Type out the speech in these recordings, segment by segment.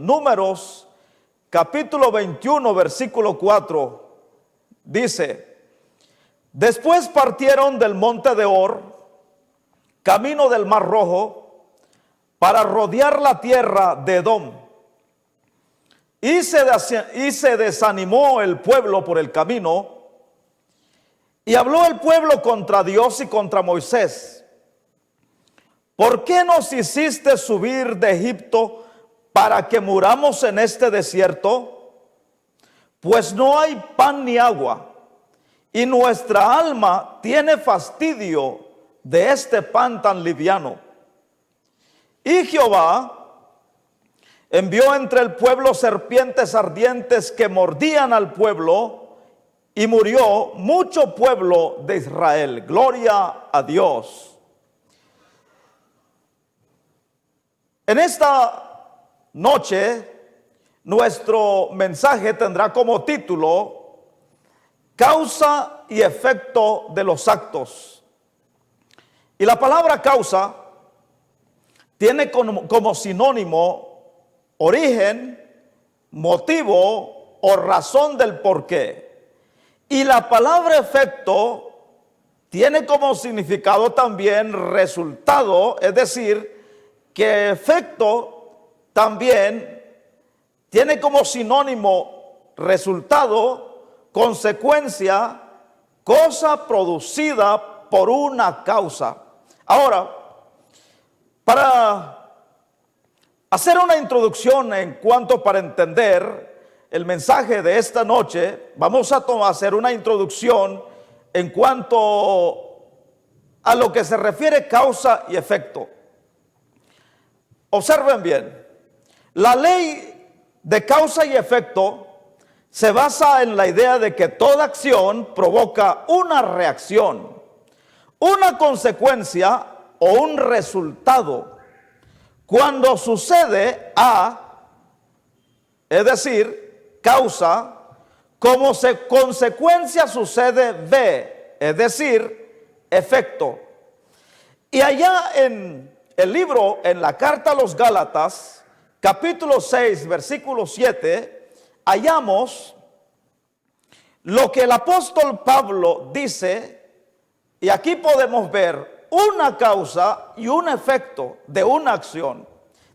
Números capítulo 21 versículo 4 dice: después partieron del monte de Hor, camino del Mar Rojo, para rodear la tierra de Edom. Y se desanimó el pueblo por el camino, y habló el pueblo contra Dios y contra Moisés: ¿por qué nos hiciste subir de Egipto para que muramos en este desierto? Pues no hay pan ni agua, y nuestra alma tiene fastidio de este pan tan liviano. Y Jehová envió entre el pueblo serpientes ardientes que mordían al pueblo, y murió mucho pueblo de Israel. Gloria a Dios. En esta noche, nuestro mensaje tendrá como título: causa y efecto de los actos. Y la palabra causa tiene como sinónimo origen, motivo o razón del porqué. Y la palabra efecto tiene como significado también resultado, es decir, que efecto también tiene como sinónimo resultado, consecuencia, cosa producida por una causa. Ahora, para hacer una introducción en cuanto para entender el mensaje de esta noche, vamos a hacer una introducción en cuanto a lo que se refiere causa y efecto. Observen bien, la ley de causa y efecto se basa en la idea de que toda acción provoca una reacción, una consecuencia o un resultado. Cuando sucede A, es decir, causa, como consecuencia sucede B, es decir, efecto. Y allá en el libro, en la carta a los Gálatas, capítulo 6, versículo 7, hallamos lo que el apóstol Pablo dice, y aquí podemos ver una causa y un efecto de una acción.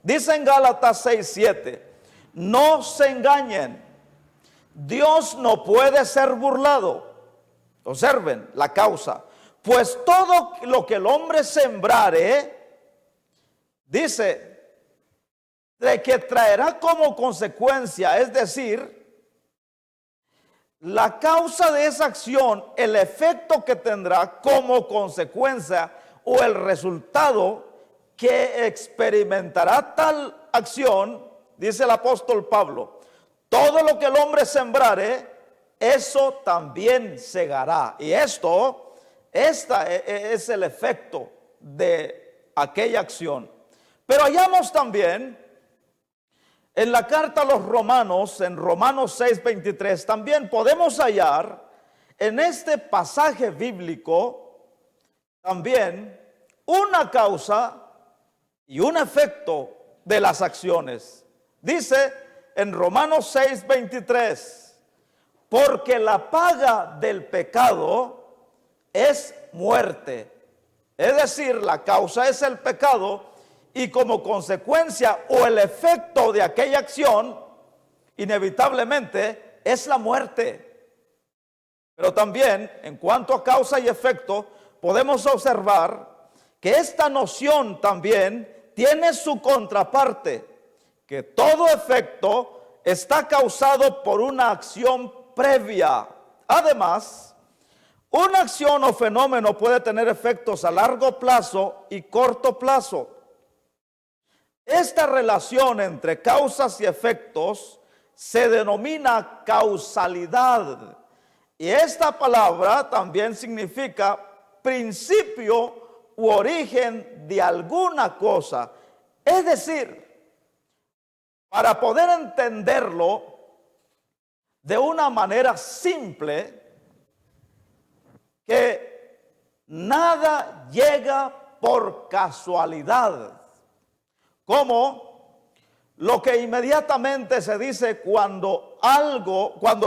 Dice en Gálatas 6, 7, no se engañen, Dios no puede ser burlado. Observen la causa. Pues todo lo que el hombre sembrare, dice, de que traerá como consecuencia, es decir, la causa de esa acción, el efecto que tendrá como consecuencia o el resultado que experimentará tal acción, dice el apóstol Pablo, todo lo que el hombre sembrare, eso también segará. Y esta es el efecto de aquella acción. Pero hallamos también en la carta a los Romanos, en Romanos 6:23, también podemos hallar en este pasaje bíblico también una causa y un efecto de las acciones. Dice en Romanos 6:23, porque la paga del pecado es muerte. Es decir, la causa es el pecado, y como consecuencia o el efecto de aquella acción, inevitablemente es la muerte. Pero también, en cuanto a causa y efecto, podemos observar que esta noción también tiene su contraparte, que todo efecto está causado por una acción previa. Además, una acción o fenómeno puede tener efectos a largo plazo y corto plazo. Esta relación entre causas y efectos se denomina causalidad. Y esta palabra también significa principio u origen de alguna cosa. Es decir, para poder entenderlo de una manera simple, que nada llega por casualidad. Como lo que inmediatamente se dice cuando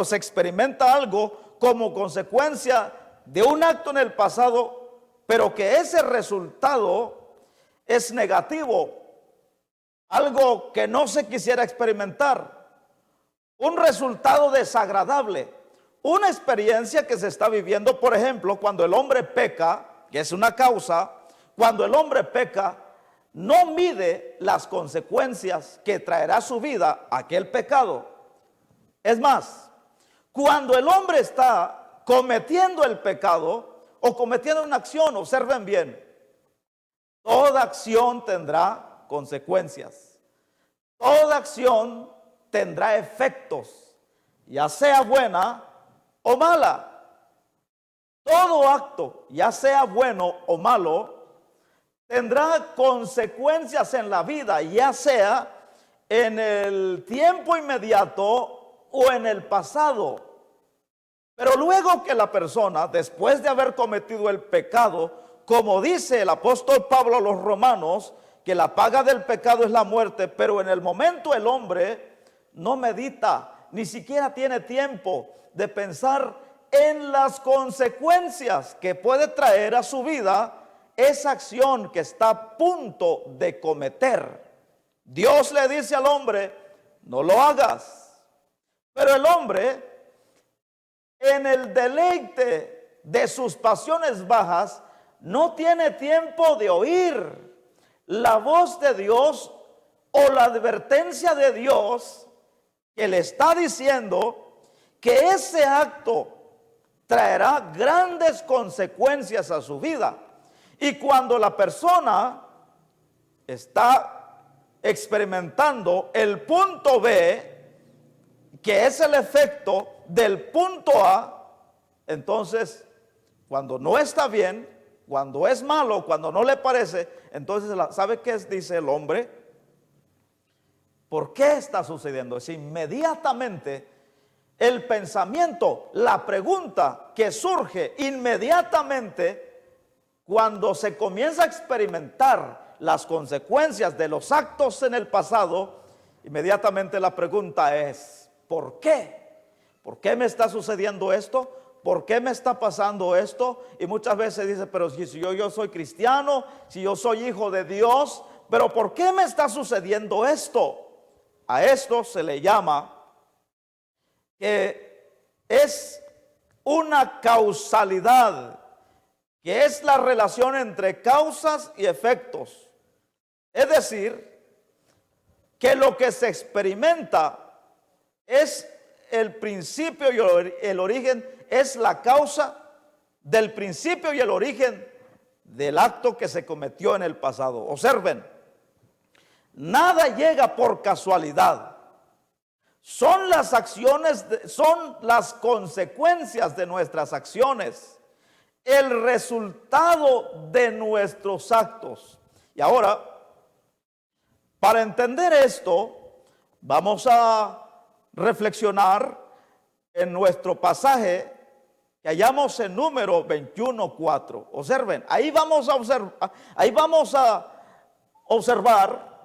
se experimenta algo como consecuencia de un acto en el pasado, pero que ese resultado es negativo, algo que no se quisiera experimentar, un resultado desagradable, una experiencia que se está viviendo. Por ejemplo, cuando el hombre peca, que es una causa, cuando el hombre peca, no mide las consecuencias que traerá su vida aquel pecado. Es más, cuando el hombre está cometiendo el pecado o cometiendo una acción, observen bien, toda acción tendrá consecuencias. Toda acción tendrá efectos, ya sea buena o mala. Todo acto, ya sea bueno o malo, tendrá consecuencias en la vida, ya sea en el tiempo inmediato o en el pasado. Pero luego que la persona, después de haber cometido el pecado, como dice el apóstol Pablo a los romanos, que la paga del pecado es la muerte, pero en el momento el hombre no medita, ni siquiera tiene tiempo de pensar en las consecuencias que puede traer a su vida esa acción que está a punto de cometer. Dios le dice al hombre, no lo hagas. Pero el hombre, en el deleite de sus pasiones bajas, no tiene tiempo de oír la voz de Dios o la advertencia de Dios que le está diciendo que ese acto traerá grandes consecuencias a su vida. Y cuando la persona está experimentando el punto B, que es el efecto del punto A, entonces cuando no está bien, cuando es malo, cuando no le parece, entonces ¿sabe qué dice el hombre? ¿Por qué está sucediendo? Es inmediatamente el pensamiento, la pregunta que surge inmediatamente cuando se comienza a experimentar las consecuencias de los actos en el pasado. Inmediatamente la pregunta es, ¿por qué? ¿Por qué me está sucediendo esto? ¿Por qué me está pasando esto? Y muchas veces dice, pero si yo soy cristiano, si yo soy hijo de Dios, pero ¿por qué me está sucediendo esto? A esto se le llama que es una causalidad, que es la relación entre causas y efectos. Es decir, que lo que se experimenta es el principio y el origen, es la causa del principio y el origen del acto que se cometió en el pasado. Observen, nada llega por casualidad. Son las acciones, son las consecuencias de nuestras acciones, el resultado de nuestros actos. Y ahora, para entender esto, vamos a reflexionar en nuestro pasaje que hallamos en Número 21:4. Observen, ahí vamos a observar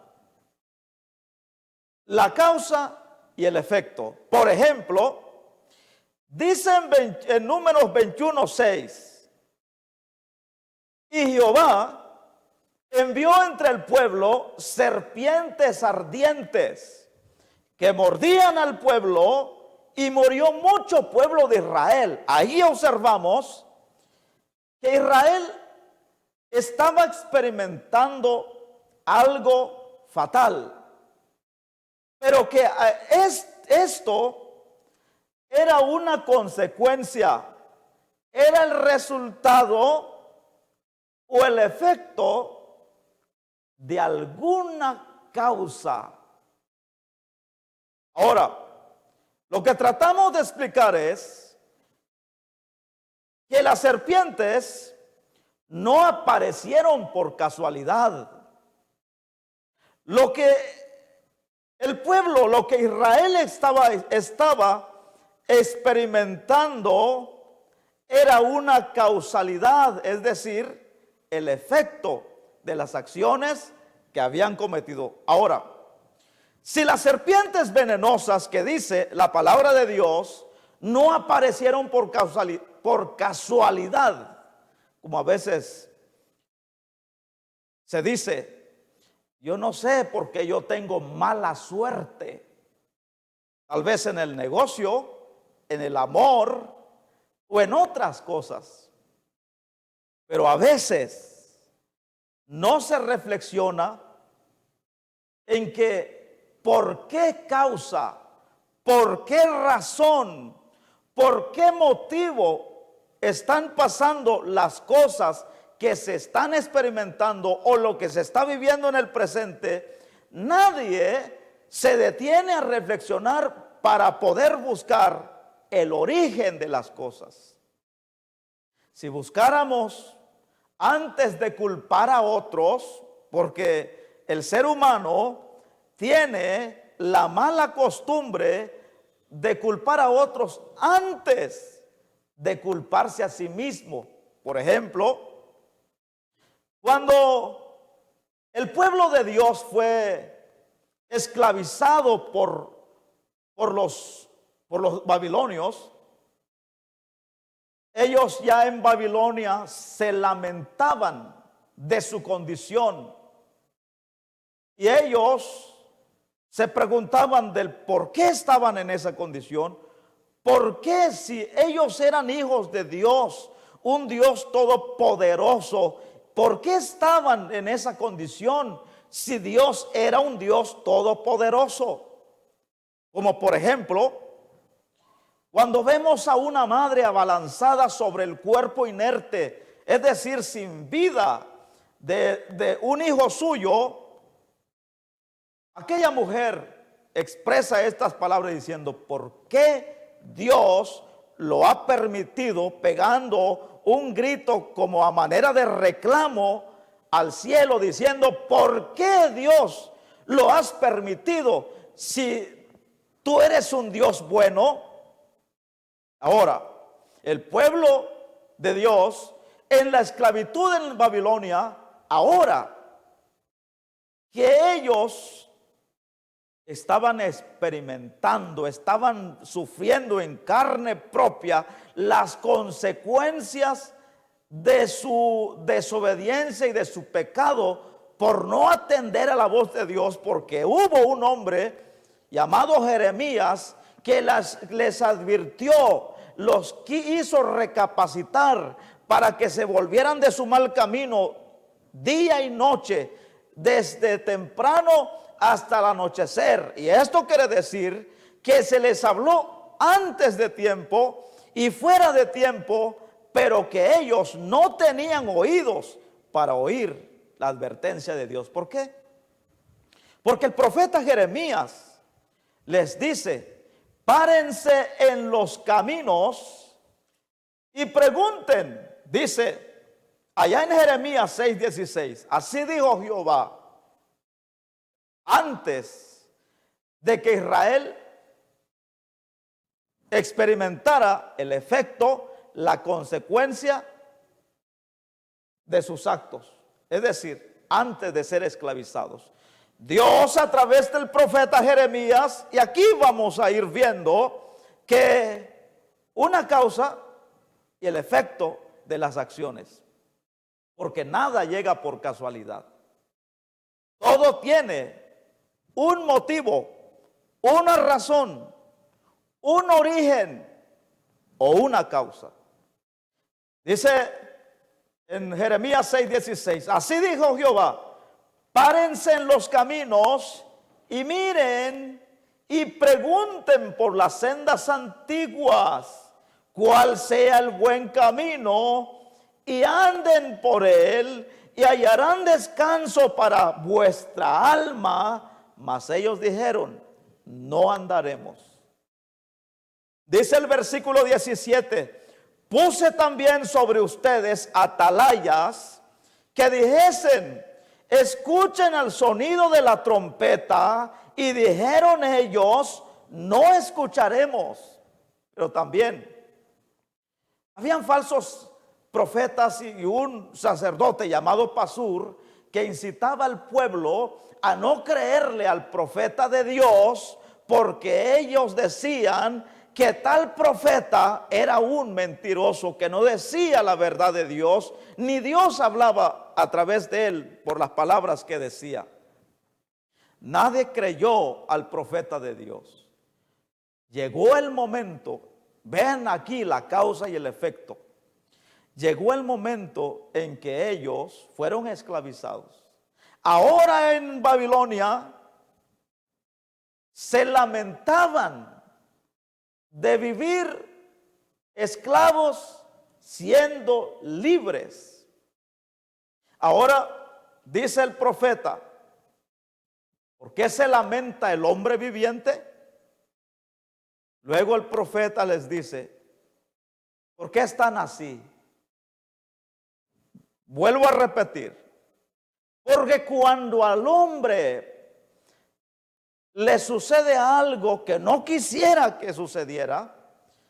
la causa y el efecto. Por ejemplo, dicen en Números 21:6, y Jehová envió entre el pueblo serpientes ardientes que mordían al pueblo, y murió mucho pueblo de Israel. Ahí observamos que Israel estaba experimentando algo fatal, pero que esto era una consecuencia, era el resultado o el efecto de alguna causa. Ahora, lo que tratamos de explicar es que las serpientes no aparecieron por casualidad. Lo que el pueblo, lo que Israel estaba experimentando era una causalidad, es decir, el efecto de las acciones que habían cometido. Ahora, Si las serpientes venenosas que dice la palabra de Dios no aparecieron por casualidad, como a veces se dice, yo no sé por qué yo tengo mala suerte, tal vez en el negocio, en el amor o en otras cosas, pero a veces no se reflexiona en que por qué causa, por qué razón, por qué motivo están pasando las cosas que se están experimentando o lo que se está viviendo en el presente. Nadie se detiene a reflexionar para poder buscar el origen de las cosas. Si buscáramos antes de culpar a otros, porque el ser humano tiene la mala costumbre de culpar a otros antes de culparse a sí mismo. Por ejemplo, cuando el pueblo de Dios fue esclavizado por los babilonios, ellos ya en Babilonia se lamentaban de su condición y ellos se preguntaban del por qué estaban en esa condición, por qué si ellos eran hijos de Dios, un Dios todopoderoso, por qué estaban en esa condición si Dios era un Dios todopoderoso. Como por ejemplo, cuando vemos a una madre abalanzada sobre el cuerpo inerte, es decir, sin vida de un hijo suyo, aquella mujer expresa estas palabras diciendo, ¿por qué Dios lo ha permitido? Pegando un grito como a manera de reclamo al cielo, diciendo, ¿por qué Dios lo has permitido si tú eres un Dios bueno? Ahora, el pueblo de Dios en la esclavitud en Babilonia, ahora que ellos estaban experimentando, estaban sufriendo en carne propia las consecuencias de su desobediencia y de su pecado por no atender a la voz de Dios, porque hubo un hombre llamado Jeremías que les advirtió, los hizo recapacitar para que se volvieran de su mal camino día y noche, desde temprano hasta el anochecer. Y esto quiere decir que se les habló antes de tiempo y fuera de tiempo, pero que ellos no tenían oídos para oír la advertencia de Dios. ¿Por qué? Porque el profeta Jeremías les dice, párense en los caminos y pregunten, dice allá en Jeremías 6:16, así dijo Jehová, antes de que Israel experimentara el efecto, la consecuencia de sus actos, es decir, antes de ser esclavizados. Dios a través del profeta Jeremías, y aquí vamos a ir viendo que una causa y el efecto de las acciones, porque nada llega por casualidad. Todo tiene un motivo, una razón, un origen o una causa. Dice en Jeremías 6:16, así dijo Jehová, párense en los caminos y miren y pregunten por las sendas antiguas cuál sea el buen camino y anden por él y hallarán descanso para vuestra alma. Mas ellos dijeron, no andaremos. Dice el versículo 17, puse también sobre ustedes atalayas que dijesen, escuchen el sonido de la trompeta, y dijeron ellos, no escucharemos. Pero también habían falsos profetas y un sacerdote llamado Pasur que incitaba al pueblo a no creerle al profeta de Dios, porque ellos decían que tal profeta era un mentiroso, que no decía la verdad de Dios, ni Dios hablaba a través de él por las palabras que decía. Nadie creyó al profeta de Dios. Llegó el momento, ven aquí la causa y el efecto. Llegó el momento en que ellos fueron esclavizados. Ahora en Babilonia se lamentaban de vivir esclavos siendo libres. Ahora dice el profeta, ¿por qué se lamenta el hombre viviente? Luego el profeta les dice, ¿por qué están así? Vuelvo a repetir, porque cuando al hombre le sucede algo que no quisiera que sucediera,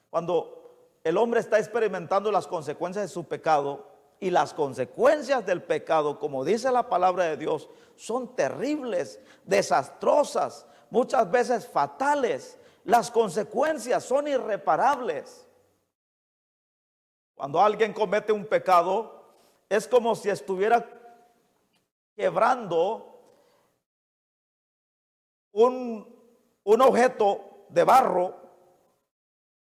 cuando el hombre está experimentando las consecuencias de su pecado, y las consecuencias del pecado, como dice la palabra de Dios, son terribles, desastrosas, muchas veces fatales. Las consecuencias son irreparables. Cuando alguien comete un pecado, es como si estuviera quebrando un objeto de barro,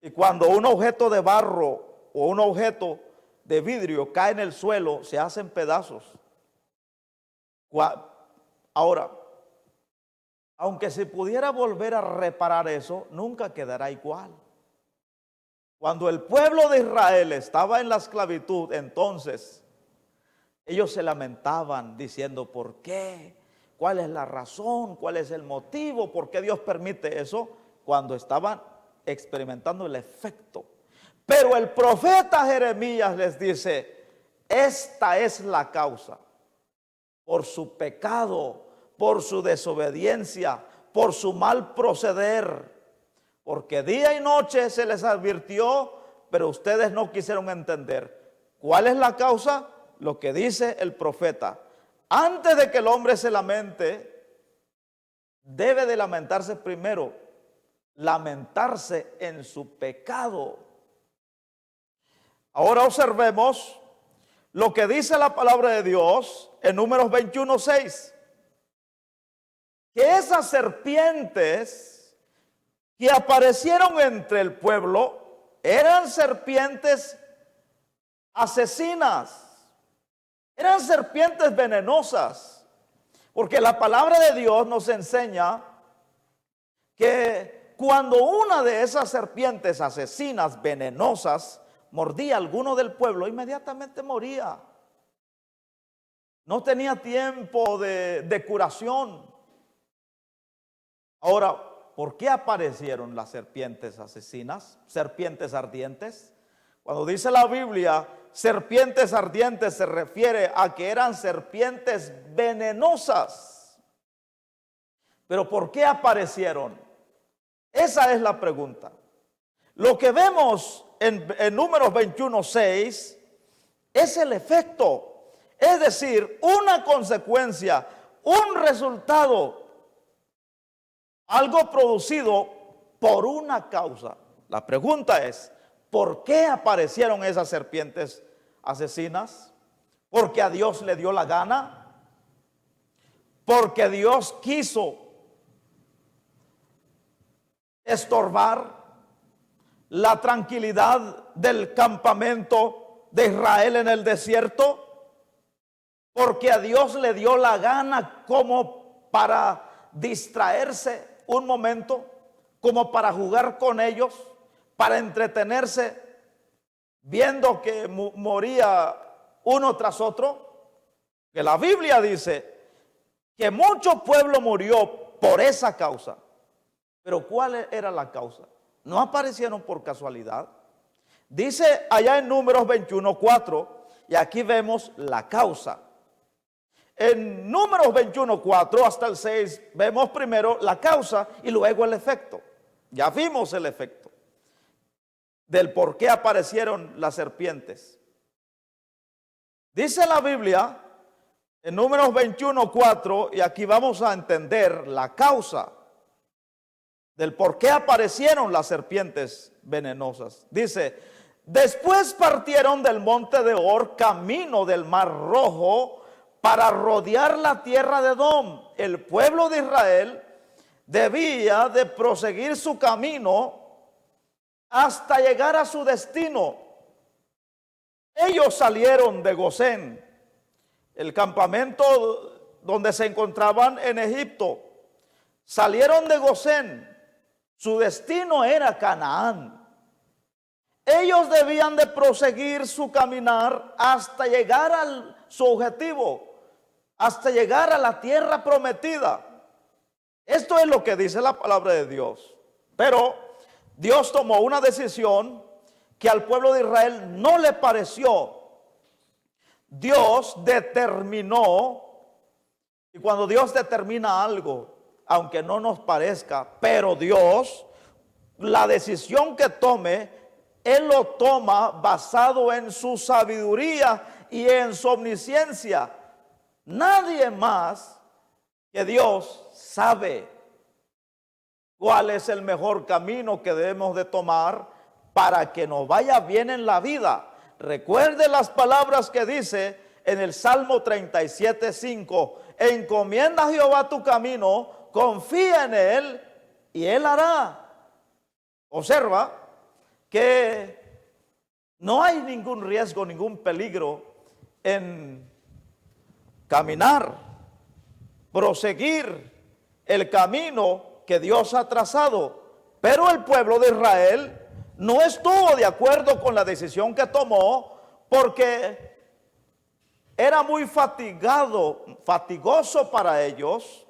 y cuando un objeto de barro o un objeto de vidrio cae en el suelo, se hacen pedazos. Ahora, aunque se pudiera volver a reparar eso, nunca quedará igual. Cuando el pueblo de Israel estaba en la esclavitud, entonces ellos se lamentaban diciendo, ¿por qué? ¿Cuál es la razón? ¿Cuál es el motivo? ¿Por qué Dios permite eso? Cuando estaban experimentando el efecto. Pero el profeta Jeremías les dice, esta es la causa. Por su pecado, por su desobediencia, por su mal proceder. Porque día y noche se les advirtió, pero ustedes no quisieron entender. ¿Cuál es la causa? Lo que dice el profeta. Antes de que el hombre se lamente, debe de lamentarse primero, lamentarse en su pecado. Ahora observemos lo que dice la palabra de Dios en Números 21:6. Que esas serpientes que aparecieron entre el pueblo eran serpientes asesinas. Eran serpientes venenosas, porque la palabra de Dios nos enseña que cuando una de esas serpientes asesinas venenosas mordía a alguno del pueblo, inmediatamente moría. No tenía tiempo de curación. Ahora, ¿por qué aparecieron las serpientes asesinas, serpientes ardientes? Cuando dice la Biblia serpientes ardientes, se refiere a que eran serpientes venenosas. Pero ¿por qué aparecieron? Esa es la pregunta. Lo que vemos en Números 21:6 es el efecto, es decir, una consecuencia, un resultado, algo producido por una causa. La pregunta es, ¿por qué aparecieron esas serpientes asesinas? ¿Porque a Dios le dio la gana? ¿Porque Dios quiso estorbar la tranquilidad del campamento de Israel en el desierto? ¿Porque a Dios le dio la gana como para distraerse un momento, como para jugar con ellos, para entretenerse viendo que moría uno tras otro? Que la Biblia dice que mucho pueblo murió por esa causa. Pero ¿cuál era la causa? No aparecieron por casualidad. Dice allá en Números 21:4, y aquí vemos la causa. En Números 21:4 hasta el 6 vemos primero la causa y luego el efecto. Ya vimos el efecto del por qué aparecieron las serpientes. Dice la Biblia En Números 21:4, y aquí vamos a entender la causa del por qué aparecieron las serpientes venenosas. Dice: después partieron del monte de Hor camino del Mar Rojo para rodear la tierra de Edom. El pueblo de Israel debía de proseguir su camino hasta llegar a su destino. Ellos salieron de Gosén, el campamento donde se encontraban en Egipto. Salieron de Gosén. Su destino era Canaán. Ellos debían de proseguir su caminar hasta llegar a su objetivo, hasta llegar a la tierra prometida. Esto es lo que dice la palabra de Dios. Pero Dios tomó una decisión que al pueblo de Israel no le pareció. Dios determinó, y cuando Dios determina algo, aunque no nos parezca, pero Dios, la decisión que tome, Él lo toma basado en su sabiduría y en su omnisciencia. Nadie más que Dios sabe cuál es el mejor camino que debemos de tomar para que nos vaya bien en la vida. Recuerde las palabras que dice en el Salmo 37:5: encomienda a Jehová tu camino, confía en Él y Él hará. Observa que no hay ningún riesgo, ningún peligro en caminar, proseguir el camino que Dios ha trazado. Pero el pueblo de Israel no estuvo de acuerdo con la decisión que tomó, porque era muy fatigoso para ellos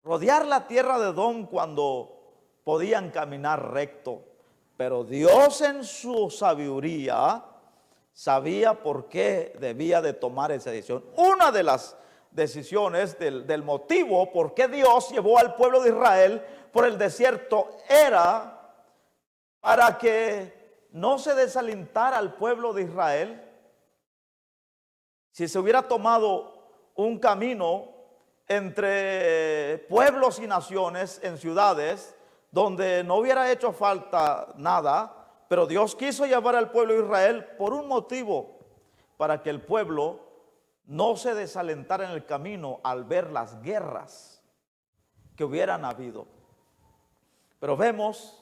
rodear la tierra de Edom cuando podían caminar recto. Pero Dios en su sabiduría sabía por qué debía de tomar esa decisión. Una de las decisiones del motivo por qué Dios llevó al pueblo de Israel por el desierto era para que no se desalentara al pueblo de Israel. Si se hubiera tomado un camino entre pueblos y naciones, en ciudades donde no hubiera hecho falta nada, pero Dios quiso llevar al pueblo de Israel por un motivo: para que el pueblo no se desalentara en el camino al ver las guerras que hubieran habido. Pero vemos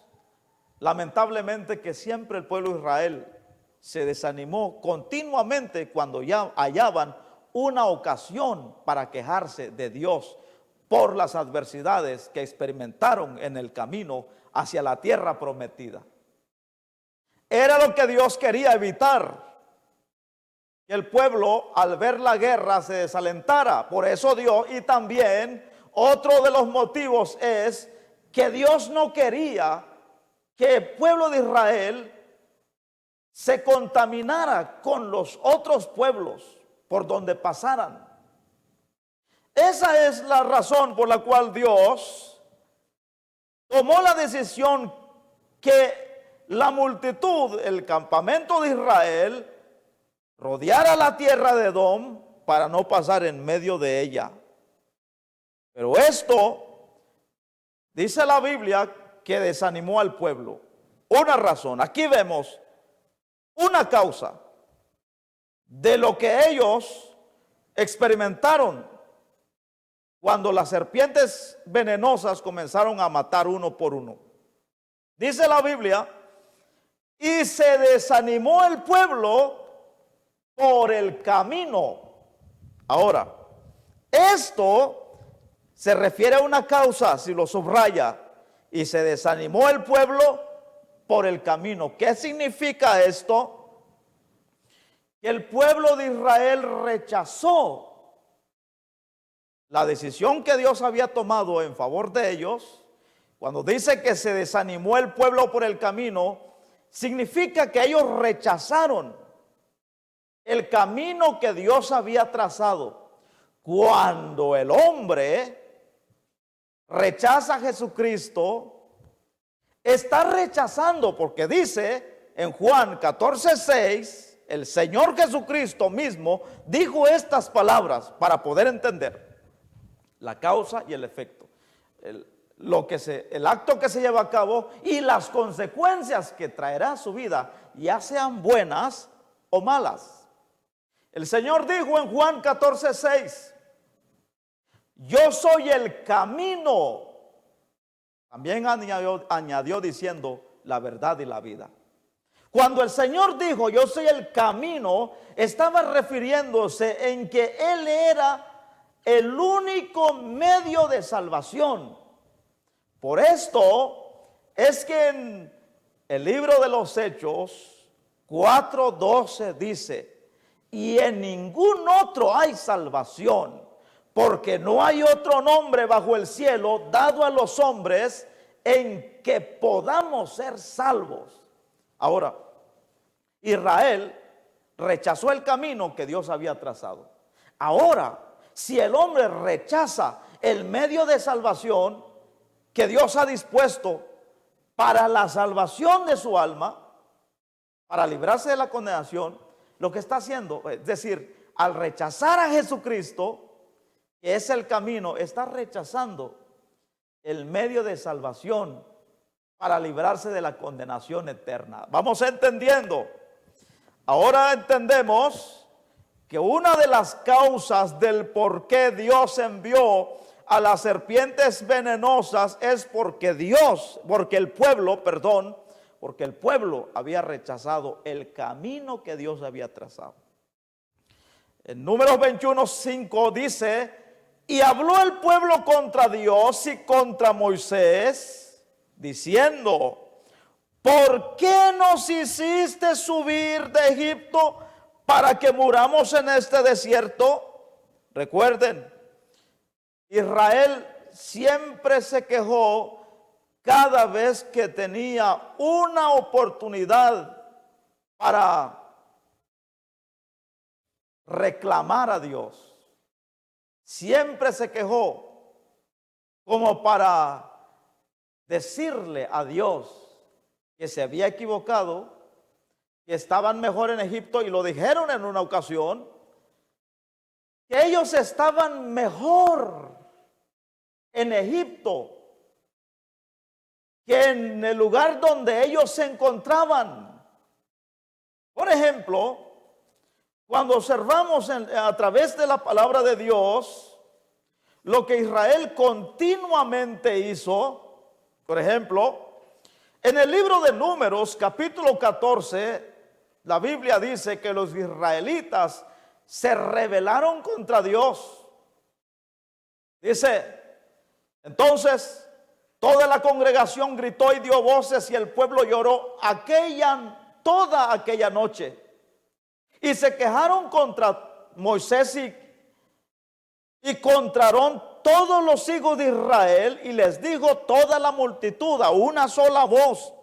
lamentablemente que siempre el pueblo de Israel se desanimó continuamente cuando ya hallaban una ocasión para quejarse de Dios por las adversidades que experimentaron en el camino hacia la tierra prometida. Era lo que Dios quería evitar, que el pueblo al ver la guerra se desalentara. Por eso Dios, y también otro de los motivos es que Dios no quería que el pueblo de Israel se contaminara con los otros pueblos por donde pasaran. Esa es la razón por la cual Dios tomó la decisión que la multitud, el campamento de Israel, rodeara la tierra de Edom para no pasar en medio de ella. Pero esto, dice la Biblia, que desanimó al pueblo. Una razón, aquí vemos una causa de lo que ellos experimentaron cuando las serpientes venenosas comenzaron a matar uno por uno. Dice la Biblia: y se desanimó el pueblo por el camino. Ahora, esto se refiere a una causa, si lo subraya: y se desanimó el pueblo por el camino. ¿Qué significa esto? Que el pueblo de Israel rechazó la decisión que Dios había tomado en favor de ellos. Cuando dice que se desanimó el pueblo por el camino, significa que ellos rechazaron el camino que Dios había trazado. Cuando el hombre rechaza a Jesucristo, está rechazando, porque dice en Juan 14:6: el Señor Jesucristo mismo dijo estas palabras para poder entender la causa y el efecto, el acto que se lleva a cabo y las consecuencias que traerá a su vida, ya sean buenas o malas. El Señor dijo en Juan 14:6, yo soy el camino. También añadió diciendo la verdad y la vida. Cuando el Señor dijo yo soy el camino, estaba refiriéndose en que Él era el único medio de salvación. Por esto es que en el libro de los Hechos 4:12 dice, y en ningún otro hay salvación, porque no hay otro nombre bajo el cielo dado a los hombres en que podamos ser salvos. Ahora, Israel rechazó el camino que Dios había trazado. Ahora, si el hombre rechaza el medio de salvación que Dios ha dispuesto para la salvación de su alma, para librarse de la condenación, lo que está haciendo, es decir, al rechazar a Jesucristo, que es el camino, está rechazando el medio de salvación para librarse de la condenación eterna. Vamos entendiendo. Ahora entendemos que una de las causas del por qué Dios envió a las serpientes venenosas es porque el pueblo había rechazado el camino que Dios había trazado. En Números 21:5 dice, y habló el pueblo contra Dios y contra Moisés, diciendo, ¿por qué nos hiciste subir de Egipto para que muramos en este desierto? Recuerden, Israel siempre se quejó cada vez que tenía una oportunidad para reclamar a Dios. Siempre se quejó como para decirle a Dios que se había equivocado, que estaban mejor en Egipto, y lo dijeron en una ocasión, que ellos estaban mejor en Egipto que en el lugar donde ellos se encontraban. Por ejemplo, cuando observamos a través de la palabra de Dios lo que Israel continuamente hizo, por ejemplo, en el libro de Números, capítulo 14, la Biblia dice que los israelitas se rebelaron contra Dios. Dice, entonces toda la congregación gritó y dio voces y el pueblo lloró toda aquella noche. Y se quejaron contra Moisés y contra Aarón todos los hijos de Israel, y les dijo toda la multitud a una sola voz,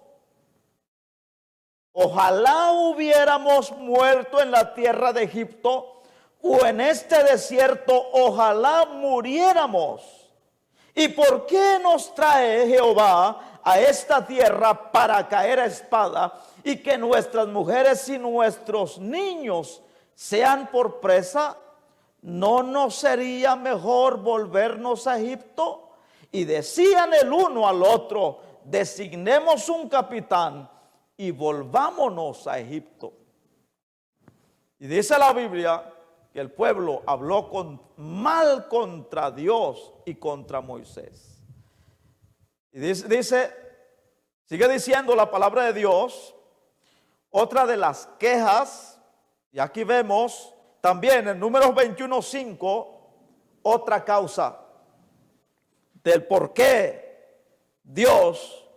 ojalá hubiéramos muerto en la tierra de Egipto o en este desierto, ojalá muriéramos. ¿Y por qué nos trae Jehová a esta tierra para caer a espada y que nuestras mujeres y nuestros niños sean por presa? ¿No nos sería mejor volvernos a Egipto? Y decían el uno al otro, designemos un capitán y volvámonos a Egipto. Y dice la Biblia que el pueblo habló mal contra Dios y contra Moisés. Y sigue diciendo la palabra de Dios, otra de las quejas, y aquí vemos también en Números 21:5, otra causa del por qué Dios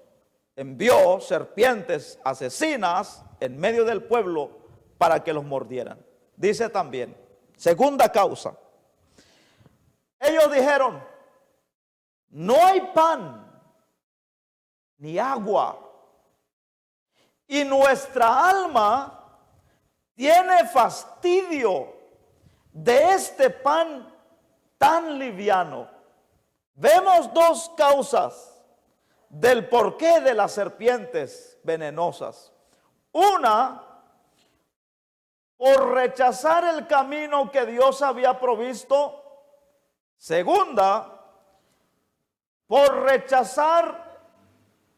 envió serpientes asesinas en medio del pueblo para que los mordieran. Dice también, segunda causa, ellos dijeron, no hay pan ni agua, y nuestra alma tiene fastidio de este pan tan liviano. Vemos dos causas del porqué de las serpientes venenosas. Una, por rechazar el camino que Dios había provisto. Segunda, por rechazar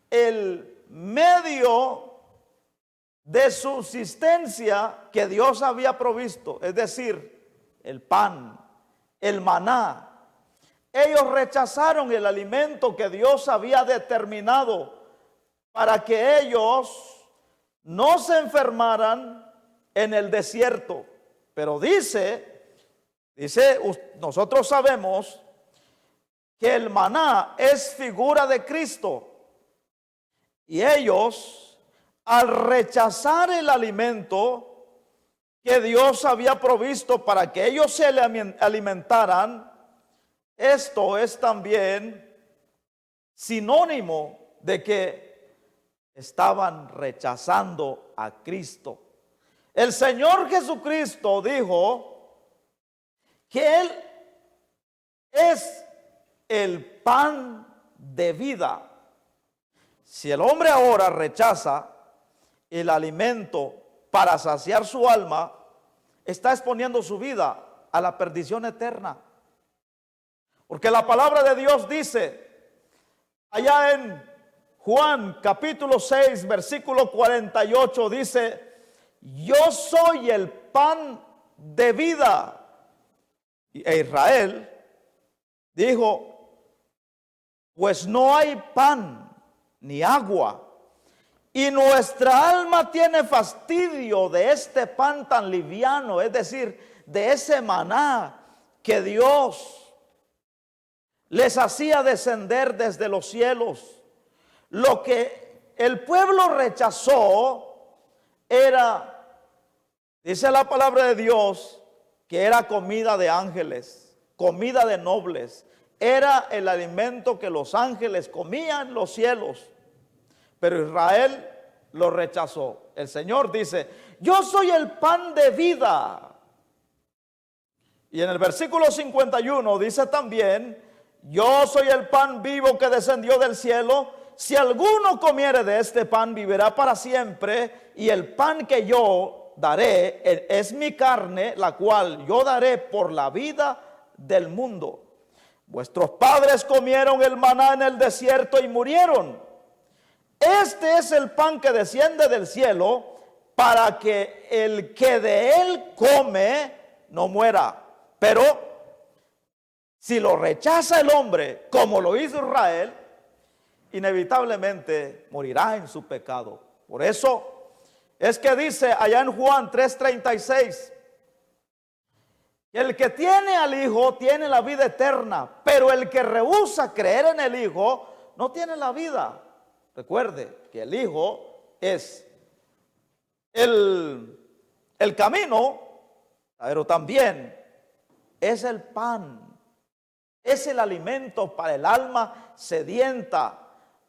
el medio de subsistencia que Dios había provisto, es decir, el pan, el maná. Ellos rechazaron el alimento que Dios había determinado para que ellos no se enfermaran en el desierto. Pero dice, nosotros sabemos que el maná es figura de Cristo. Y ellos, al rechazar el alimento que Dios había provisto para que ellos se alimentaran, esto es también sinónimo de que estaban rechazando a Cristo. El Señor Jesucristo dijo que Él es el pan de vida. Si el hombre ahora rechaza el alimento para saciar su alma, está exponiendo su vida a la perdición eterna. Porque la palabra de Dios dice, allá en Juan capítulo 6, versículo 48, dice, yo soy el pan de vida. E Israel dijo, pues no hay pan ni agua, y nuestra alma tiene fastidio de este pan tan liviano, es decir, de ese maná que Dios les hacía descender desde los cielos. Lo que el pueblo rechazó era, dice la palabra de Dios, que era comida de ángeles, comida de nobles. Era el alimento que los ángeles comían en los cielos. Pero Israel lo rechazó. El Señor dice, yo soy el pan de vida. Y en el versículo 51 dice también, yo soy el pan vivo que descendió del cielo. Si alguno comiere de este pan, vivirá para siempre. Y el pan que yo daré es mi carne, la cual yo daré por la vida del mundo. Vuestros padres comieron el maná en el desierto y murieron. Este es el pan que desciende del cielo, para que el que de él come no muera. Pero si lo rechaza el hombre, como lo hizo Israel, inevitablemente morirá en su pecado. Por eso es que dice allá en Juan 3:36, el que tiene al Hijo tiene la vida eterna, pero el que rehúsa creer en el Hijo no tiene la vida. Recuerde que el Hijo es el camino, pero también es el pan, es el alimento para el alma sedienta,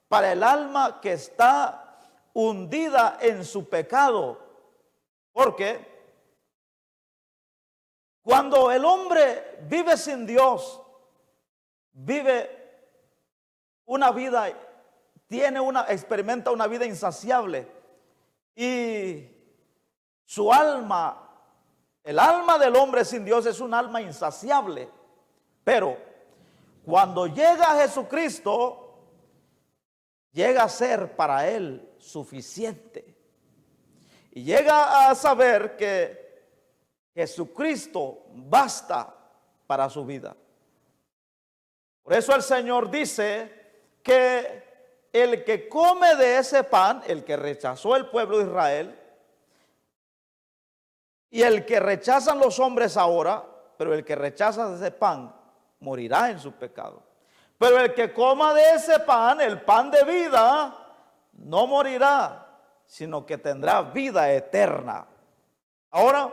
para el alma que está hundida en su pecado. Porque cuando el hombre vive sin Dios, vive una vida, experimenta una vida insaciable, y su alma, el alma del hombre sin Dios es un alma insaciable. Pero cuando llega a Jesucristo, llega a ser para él suficiente, y llega a saber que Jesucristo basta para su vida. Por eso el Señor dice que el que come de ese pan, el que rechazó el pueblo de Israel, y el que rechazan los hombres ahora, pero el que rechaza ese pan, morirá en su pecado. Pero el que coma de ese pan, el pan de vida, no morirá, sino que tendrá vida eterna. Ahora,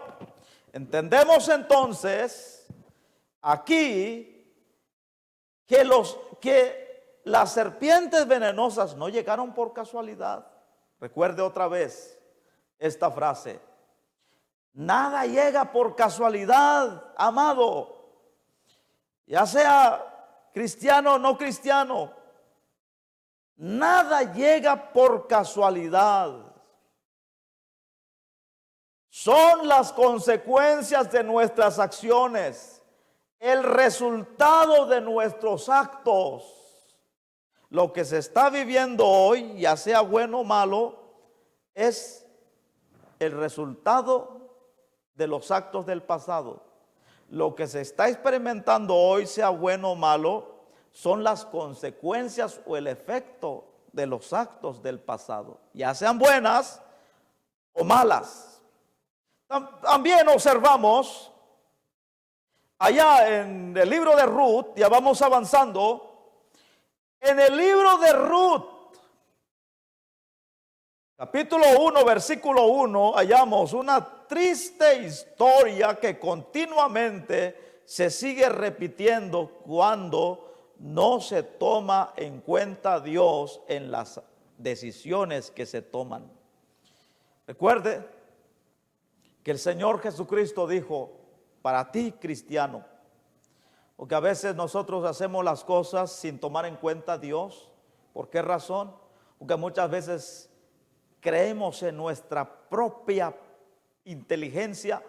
entendemos entonces aquí que las serpientes venenosas no llegaron por casualidad. Recuerde otra vez esta frase: nada llega por casualidad, amado, ya sea cristiano o no cristiano. Nada llega por casualidad. son las consecuencias de nuestras acciones, el resultado de nuestros actos. Lo que se está viviendo hoy, ya sea bueno o malo, es el resultado de los actos del pasado. Lo que se está experimentando hoy, sea bueno o malo, son las consecuencias o el efecto de los actos del pasado, ya sean buenas o malas. También observamos allá en el libro de Ruth, ya vamos avanzando, en el libro de Ruth, capítulo 1, versículo 1, hallamos una triste historia que continuamente se sigue repitiendo cuando no se toma en cuenta a Dios en las decisiones que se toman. Recuerde que el Señor Jesucristo dijo, para ti, cristiano, porque a veces nosotros hacemos las cosas sin tomar en cuenta a Dios. ¿Por qué razón? Porque muchas veces creemos en nuestra propia inteligencia,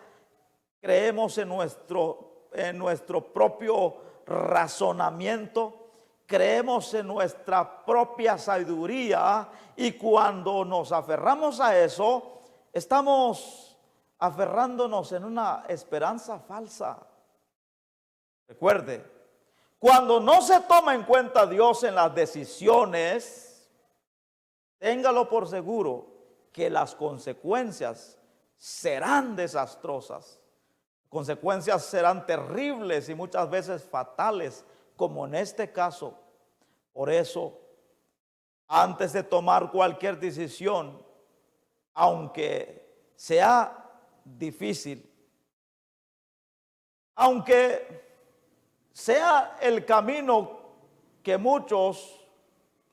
creemos en nuestro propio razonamiento, creemos en nuestra propia sabiduría, y cuando nos aferramos a eso, estamos aferrándonos en una esperanza falsa. Recuerde, cuando no se toma en cuenta a Dios en las decisiones, téngalo por seguro que las consecuencias serán desastrosas. Consecuencias serán terribles y muchas veces fatales, como en este caso. Por eso, antes de tomar cualquier decisión, aunque sea difícil, aunque sea el camino que muchos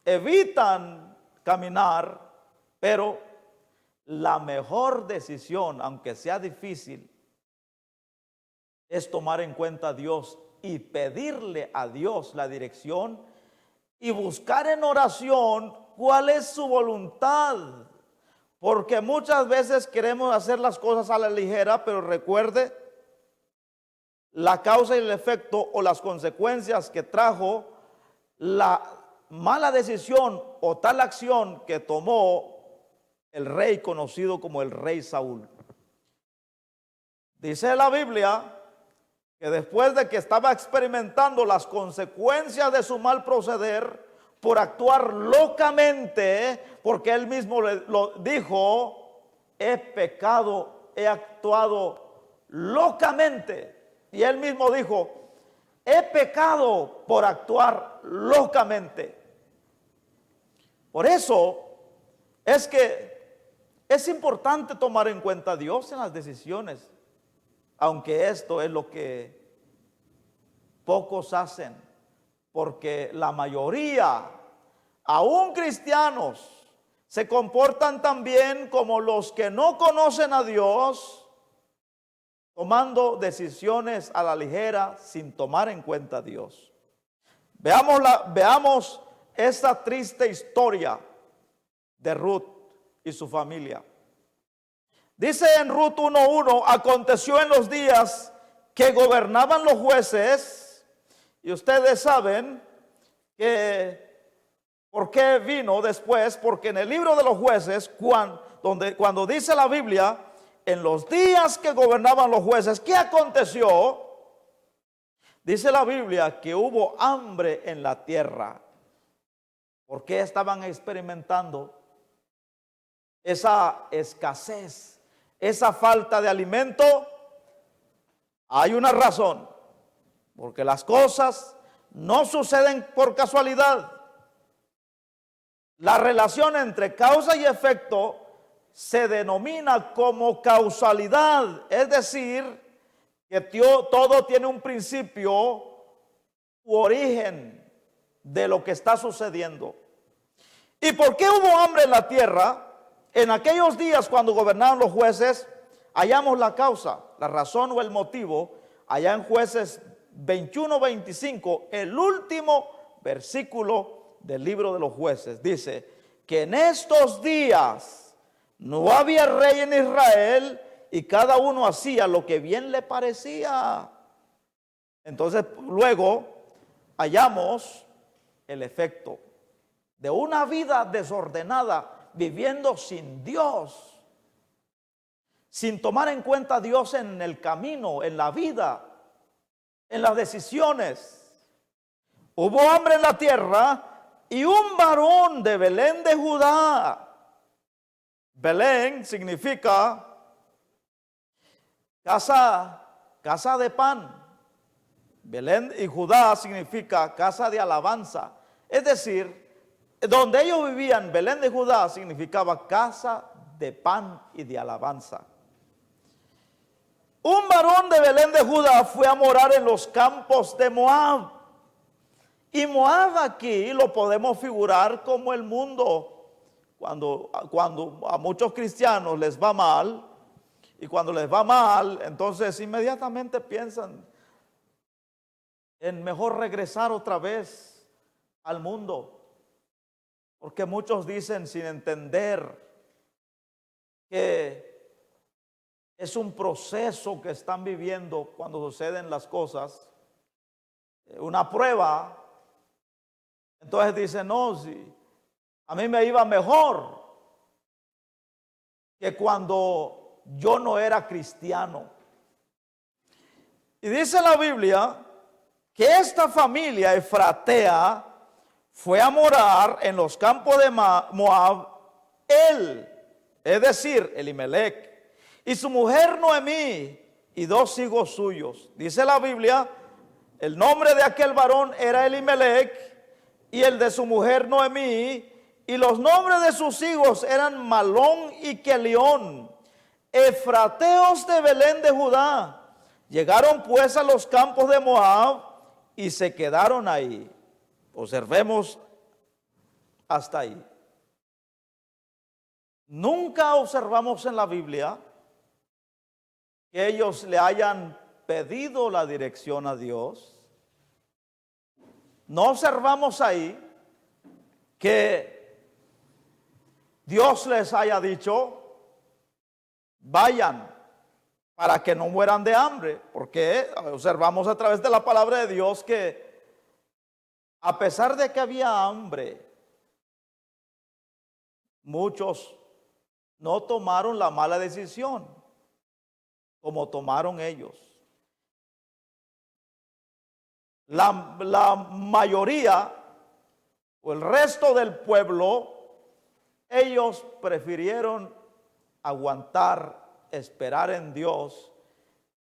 evitan caminar, pero la mejor decisión, aunque sea difícil, es tomar en cuenta a Dios y pedirle a Dios la dirección y buscar en oración cuál es su voluntad. Porque muchas veces queremos hacer las cosas a la ligera, pero recuerde la causa y el efecto o las consecuencias que trajo la mala decisión o tal acción que tomó el rey conocido como el rey Saúl. Dice la Biblia que después de que estaba experimentando las consecuencias de su mal proceder por actuar locamente, porque él mismo lo dijo, he pecado, he actuado locamente. Y él mismo dijo, he pecado por actuar locamente. Por eso es que es importante tomar en cuenta a Dios en las decisiones, aunque esto es lo que pocos hacen, porque la mayoría, aún cristianos, se comportan también como los que no conocen a Dios, tomando decisiones a la ligera sin tomar en cuenta a Dios. Veamos esta triste historia de Ruth y su familia. Dice en Ruth 1:1, aconteció en los días que gobernaban los jueces, y ustedes saben que por qué vino después, porque en el libro de los jueces, cuando dice la Biblia, en los días que gobernaban los jueces, ¿qué aconteció? Dice la Biblia que hubo hambre en la tierra. ¿Por qué estaban experimentando esa escasez, esa falta de alimento? Hay una razón, porque las cosas no suceden por casualidad. La relación entre causa y efecto se denomina como causalidad, es decir, que todo tiene un principio u origen de lo que está sucediendo. ¿Y por qué hubo hambre en la tierra? En aquellos días cuando gobernaban los jueces, hallamos la causa, la razón o el motivo, allá en Jueces 21:25, el último versículo del libro de los jueces. Dice que en estos días no había rey en Israel, y cada uno hacía lo que bien le parecía. Entonces luego hallamos el efecto de una vida desordenada, viviendo sin Dios, sin tomar en cuenta a Dios en el camino, en la vida, en las decisiones. Hubo hambre en la tierra y un varón de Belén de Judá. Belén significa casa de pan. Belén y Judá significa casa de alabanza. Es decir, donde ellos vivían, Belén de Judá significaba casa de pan y de alabanza. Un varón de Belén de Judá fue a morar en los campos de Moab. Y Moab aquí lo podemos figurar como el mundo. Cuando a muchos cristianos les va mal, y cuando les va mal, entonces inmediatamente piensan en mejor regresar otra vez al mundo. Porque muchos dicen sin entender que es un proceso que están viviendo cuando suceden las cosas, una prueba. Entonces dicen, no, si a mí me iba mejor que cuando yo no era cristiano. Y dice la Biblia que esta familia efratea fue a morar en los campos de Moab, él, es decir, Elimelec, y su mujer Noemí y 2 hijos suyos. Dice la Biblia, el nombre de aquel varón era Elimelec y el de su mujer Noemí, y los nombres de sus hijos eran Malón y Kelión, efrateos de Belén de Judá. Llegaron pues a los campos de Moab y se quedaron ahí. Observemos hasta ahí. Nunca observamos en la Biblia que ellos le hayan pedido la dirección a Dios. No observamos ahí que Dios les haya dicho, vayan para que no mueran de hambre, porque observamos a través de la palabra de Dios que a pesar de que había hambre, muchos no tomaron la mala decisión como tomaron ellos. La mayoría o el resto del pueblo, ellos prefirieron aguantar, esperar en Dios,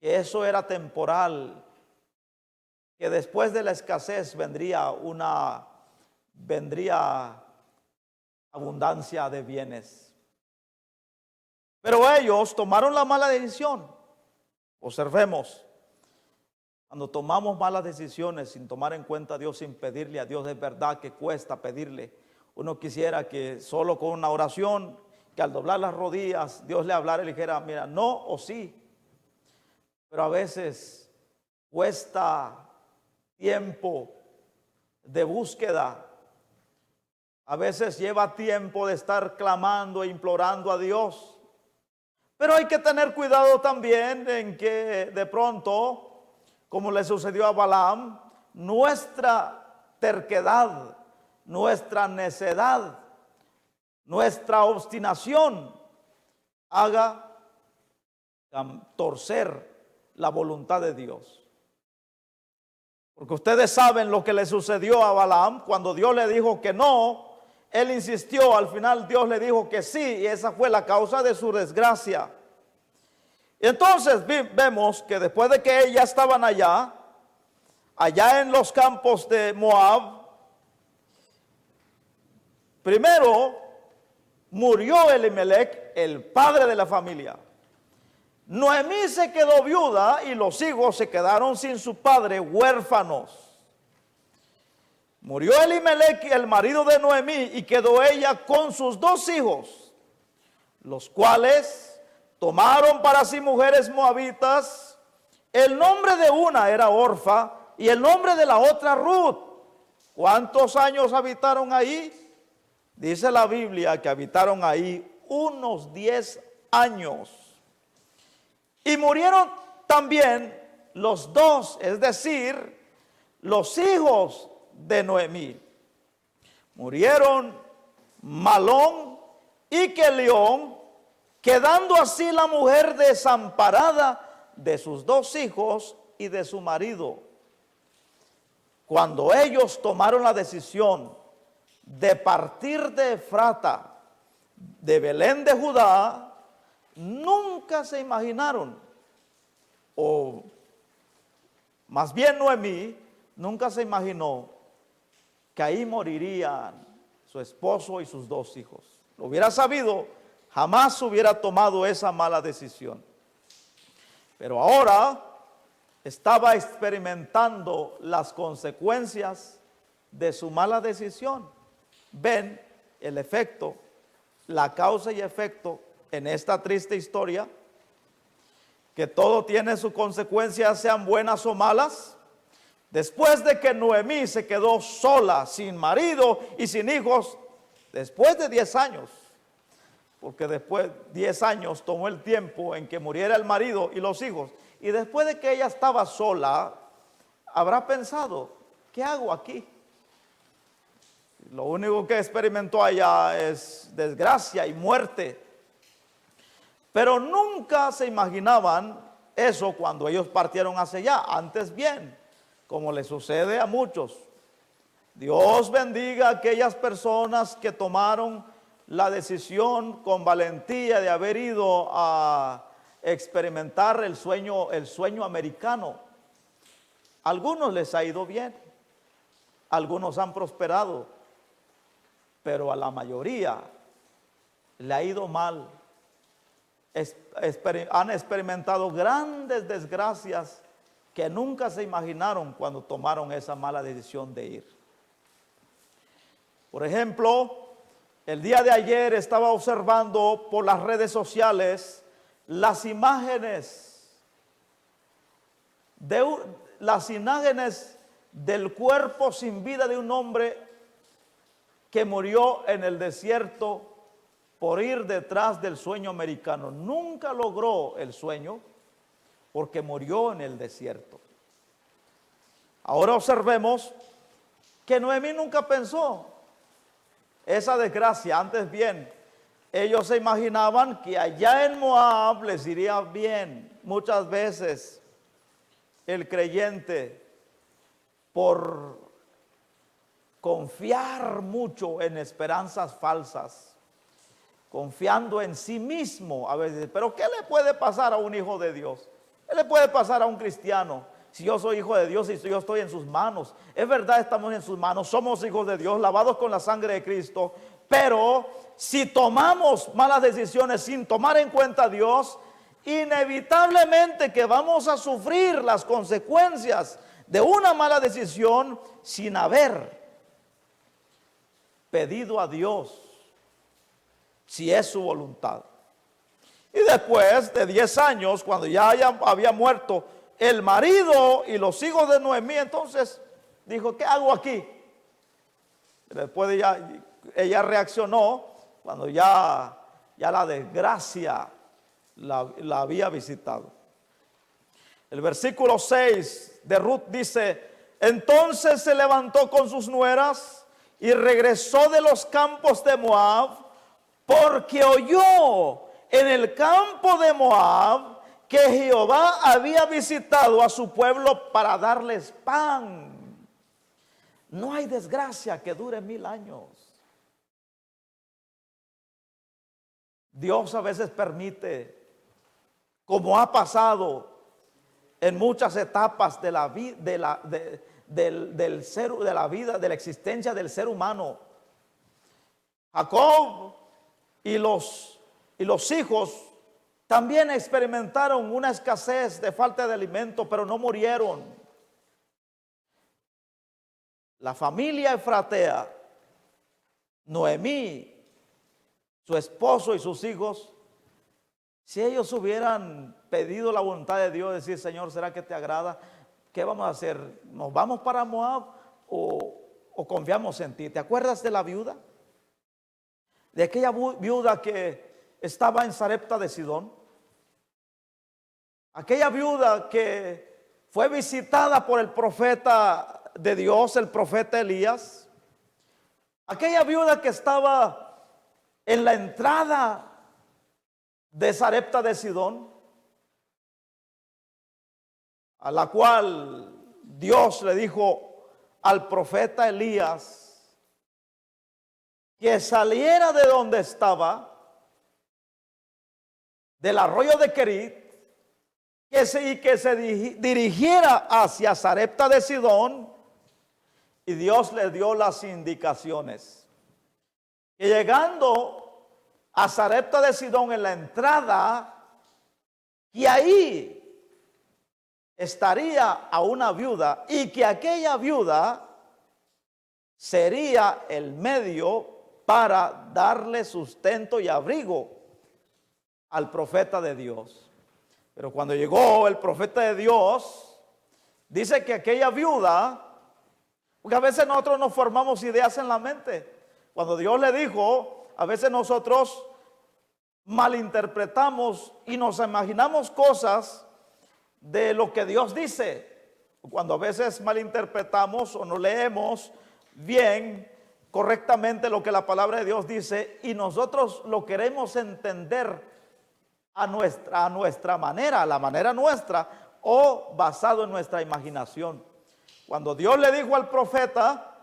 que eso era temporal, que después de la escasez vendría abundancia de bienes. Pero ellos tomaron la mala decisión. Observemos, cuando tomamos malas decisiones sin tomar en cuenta a Dios, sin pedirle a Dios, es verdad que cuesta pedirle. Uno quisiera que solo con una oración, que al doblar las rodillas, Dios le hablara y le dijera, mira, no o sí. Pero a veces cuesta tiempo de búsqueda. A veces lleva tiempo de estar clamando e implorando a Dios. Pero hay que tener cuidado también en que de pronto, como le sucedió a Balaam, nuestra terquedad, nuestra necedad, nuestra obstinación haga torcer la voluntad de Dios. Porque ustedes saben lo que le sucedió a Balaam cuando Dios le dijo que no. Él insistió, al final Dios le dijo que sí, y esa fue la causa de su desgracia. Y entonces vemos que después de que ya estaban allá en los campos de Moab, primero murió Elimelec, el padre de la familia. Noemí se quedó viuda y los hijos se quedaron sin su padre, huérfanos. Murió Elimelec, el marido de Noemí, y quedó ella con sus 2 hijos, los cuales tomaron para sí mujeres moabitas. El nombre de una era Orfa y el nombre de la otra Ruth. ¿Cuántos años habitaron ahí? Dice la Biblia que habitaron ahí unos 10 años. Y murieron también los dos, es decir, los hijos de Noemí. Murieron Malón y Quelión, quedando así la mujer desamparada de sus dos hijos y de su marido. Cuando ellos tomaron la decisión de partir de Efrata, de Belén de Judá, nunca se imaginaron, o más bien Noemí nunca se imaginó que ahí morirían su esposo y sus dos hijos. Lo hubiera sabido, jamás hubiera tomado esa mala decisión. Pero ahora estaba experimentando las consecuencias de su mala decisión. Ven el efecto, la causa y efecto en esta triste historia, que todo tiene sus consecuencias, sean buenas o malas. Después de que Noemí se quedó sola, sin marido y sin hijos, después de 10 años, porque después 10 años tomó el tiempo en que muriera el marido y los hijos, y después de que ella estaba sola, habrá pensado, ¿qué hago aquí? Lo único que experimentó allá es desgracia y muerte. Pero nunca se imaginaban eso cuando ellos partieron hacia allá. Antes bien, como le sucede a muchos, Dios bendiga a aquellas personas que tomaron la decisión con valentía de haber ido a experimentar el sueño americano. A algunos les ha ido bien, algunos han prosperado, pero a la mayoría le ha ido mal. Han experimentado grandes desgracias que nunca se imaginaron cuando tomaron esa mala decisión de ir. Por ejemplo, el día de ayer estaba observando por las redes sociales las imágenes del cuerpo sin vida de un hombre que murió en el desierto por ir detrás del sueño americano. Nunca logró el sueño porque murió en el desierto. Ahora observemos que Noemí nunca pensó esa desgracia. Antes bien, ellos se imaginaban que allá en Moab les iría bien. Muchas veces el creyente, por confiar mucho en esperanzas falsas, confiando en sí mismo a veces, pero ¿qué le puede pasar a un hijo de Dios? ¿Qué le puede pasar a un cristiano? Si yo soy hijo de Dios y si yo estoy en sus manos, es verdad, estamos en sus manos, somos hijos de Dios, lavados con la sangre de Cristo, pero si tomamos malas decisiones sin tomar en cuenta a Dios, inevitablemente que vamos a sufrir las consecuencias de una mala decisión sin haber pedido a Dios si es su voluntad. Y después de 10 años, cuando ya había muerto el marido y los hijos de Noemí, entonces dijo, ¿qué hago aquí? Después ella reaccionó cuando ya la desgracia la había visitado. El versículo 6 de Ruth dice, entonces se levantó con sus nueras y regresó de los campos de Moab, porque oyó en el campo de Moab que Jehová había visitado a su pueblo para darles pan. No hay desgracia que dure 1000 años. Dios a veces permite, como ha pasado en muchas etapas de la vida, de la vida, de la existencia del ser humano. Jacob y los hijos también experimentaron una escasez de falta de alimento, pero no murieron. La familia efratea, Noemí, su esposo y sus hijos, si ellos hubieran pedido la voluntad de Dios, decir, Señor, ¿será que te agrada? ¿Qué vamos a hacer? ¿Nos vamos para Moab o confiamos en ti? ¿Te acuerdas de la viuda? De aquella viuda que estaba en Sarepta de Sidón. aquella viuda que fue visitada por el profeta de Dios, el profeta Elías, aquella viuda que estaba en la entrada de Sarepta de Sidón, a la cual Dios le dijo al profeta Elías que saliera de donde estaba, del arroyo de Querit, que se dirigiera hacia Sarepta de Sidón, y Dios le dio las indicaciones. Que llegando a Sarepta de Sidón en la entrada, y ahí estaría a una viuda, y que aquella viuda sería el medio para darle sustento y abrigo al profeta de Dios. Pero cuando llegó el profeta de Dios, dice que aquella viuda, porque a veces nosotros nos formamos ideas en la mente. Cuando Dios le dijo, a veces nosotros malinterpretamos y nos imaginamos cosas de lo que Dios dice. Cuando a veces malinterpretamos o no leemos bien, correctamente lo que la palabra de Dios dice, y nosotros lo queremos entender a nuestra manera, a la manera nuestra, o basado en nuestra imaginación. Cuando Dios le dijo al profeta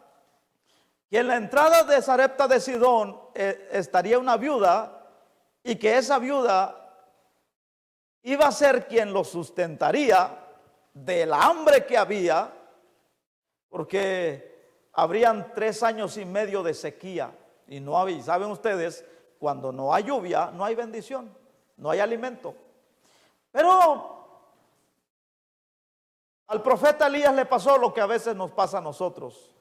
que en la entrada de Sarepta de Sidón estaría una viuda, y que esa viuda iba a ser quien lo sustentaría del hambre que había, porque habrían 3 años y medio de sequía, y no había, saben ustedes, cuando no hay lluvia, no hay bendición, no hay alimento. Pero al profeta Elías le pasó lo que a veces nos pasa a nosotros.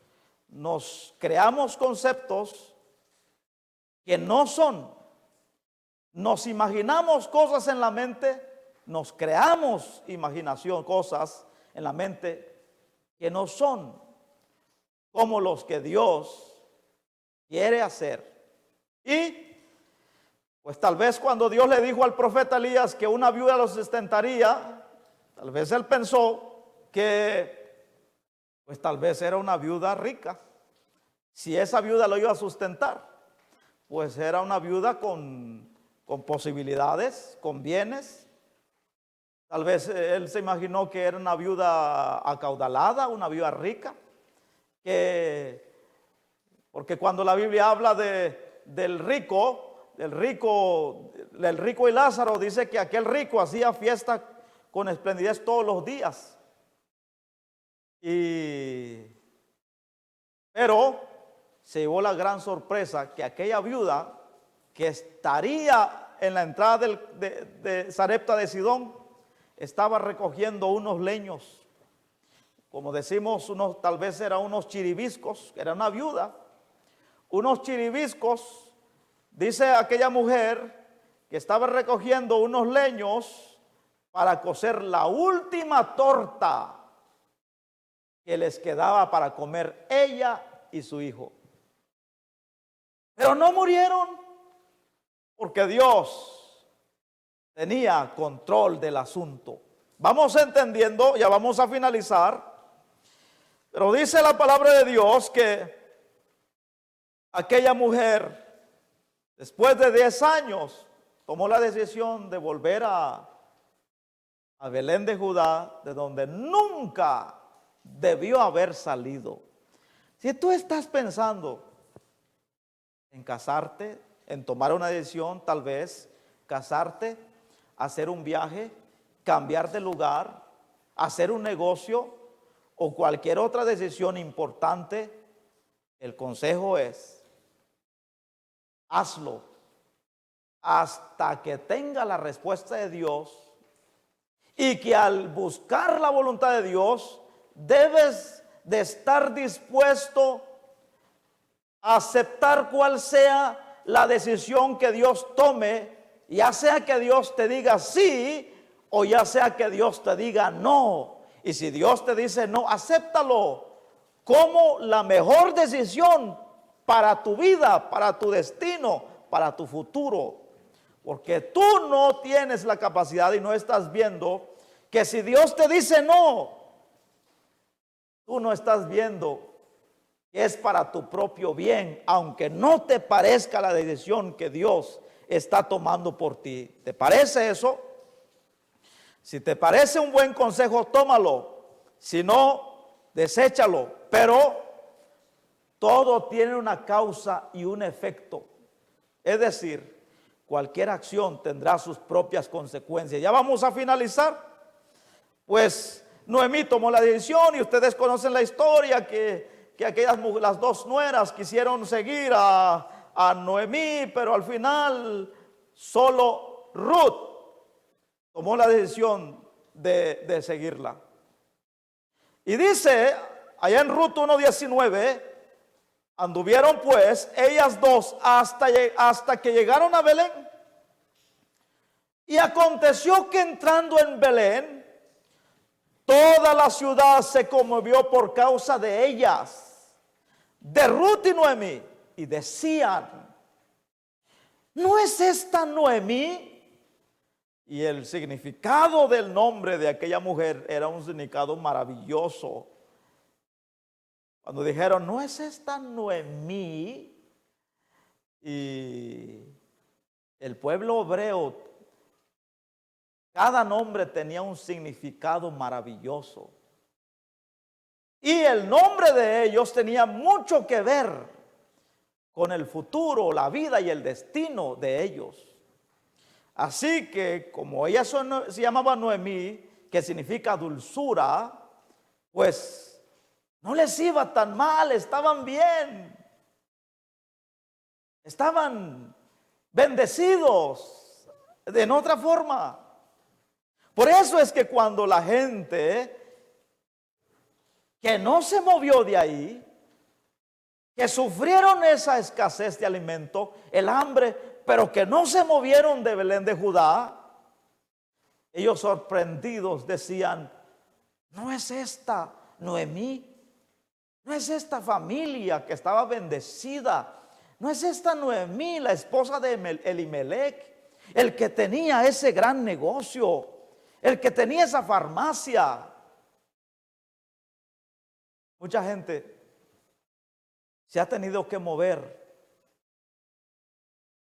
Nos creamos conceptos que no son. Nos imaginamos cosas en la mente, nos creamos imaginación, cosas en la mente que no son como los que Dios quiere hacer. Y pues tal vez cuando Dios le dijo al profeta Elías que una viuda lo sustentaría, tal vez él pensó que pues tal vez era una viuda rica. Si esa viuda lo iba a sustentar, pues era una viuda con posibilidades, con bienes. Tal vez él se imaginó que era una viuda acaudalada, una viuda rica, porque cuando la Biblia habla del rico y Lázaro, dice que aquel rico hacía fiesta con esplendidez todos los días. Pero se llevó la gran sorpresa que aquella viuda que estaría en la entrada de Sarepta de Sidón estaba recogiendo unos leños, como decimos, tal vez eran unos chiribiscos, era una viuda, unos chiribiscos. Dice aquella mujer que estaba recogiendo unos leños para cocer la última torta que les quedaba para comer ella y su hijo. Pero no murieron, porque Dios tenía control del asunto. Vamos entendiendo, ya vamos a finalizar. Pero dice la palabra de Dios que aquella mujer, después de 10 años, tomó la decisión de volver a Belén de Judá, de donde nunca debió haber salido. Si tú estás pensando en casarte, en tomar una decisión, tal vez casarte, hacer un viaje, cambiar de lugar, hacer un negocio o cualquier otra decisión importante, el consejo es: hazlo hasta que tenga la respuesta de Dios, y que al buscar la voluntad de Dios debes de estar dispuesto a aceptar cual sea la decisión que Dios tome, ya sea que Dios te diga sí o ya sea que Dios te diga no. Y si Dios te dice no, acéptalo como la mejor decisión para tu vida, para tu destino, para tu futuro. Porque tú no tienes la capacidad y no estás viendo que si Dios te dice no, tú no estás viendo que es para tu propio bien, aunque no te parezca la decisión que Dios está tomando por ti. ¿Te parece eso? Si te parece un buen consejo, tómalo. Si no, deséchalo. Pero todo tiene una causa y un efecto. Es decir, cualquier acción tendrá sus propias consecuencias. Ya vamos a finalizar. Pues Noemí tomó la decisión y ustedes conocen la historia que las dos nueras quisieron seguir a Noemí, pero al final solo Ruth tomó la decisión de seguirla. Y dice, allá en Ruth 1:19, anduvieron pues ellas dos hasta que llegaron a Belén. Y aconteció que entrando en Belén, toda la ciudad se conmovió por causa de ellas, de Ruth y Noemí, y decían, ¿no es esta Noemí? Y el significado del nombre de aquella mujer era un significado maravilloso. Cuando dijeron, ¿no es esta Noemí? Y el pueblo hebreo, cada nombre tenía un significado maravilloso. Y el nombre de ellos tenía mucho que ver con el futuro, la vida y el destino de ellos. Así que como ella se llamaba Noemí, que significa dulzura, pues no les iba tan mal, estaban bien. Estaban bendecidos de otra forma. Por eso es que cuando la gente que no se movió de ahí, que sufrieron esa escasez de alimento, el hambre, pero que no se movieron de Belén de Judá, ellos sorprendidos decían, ¿no es esta Noemí? ¿No es esta familia que estaba bendecida? ¿No es esta Noemí, la esposa de Elimelech, el que tenía ese gran negocio, el que tenía esa farmacia? Mucha gente se ha tenido que mover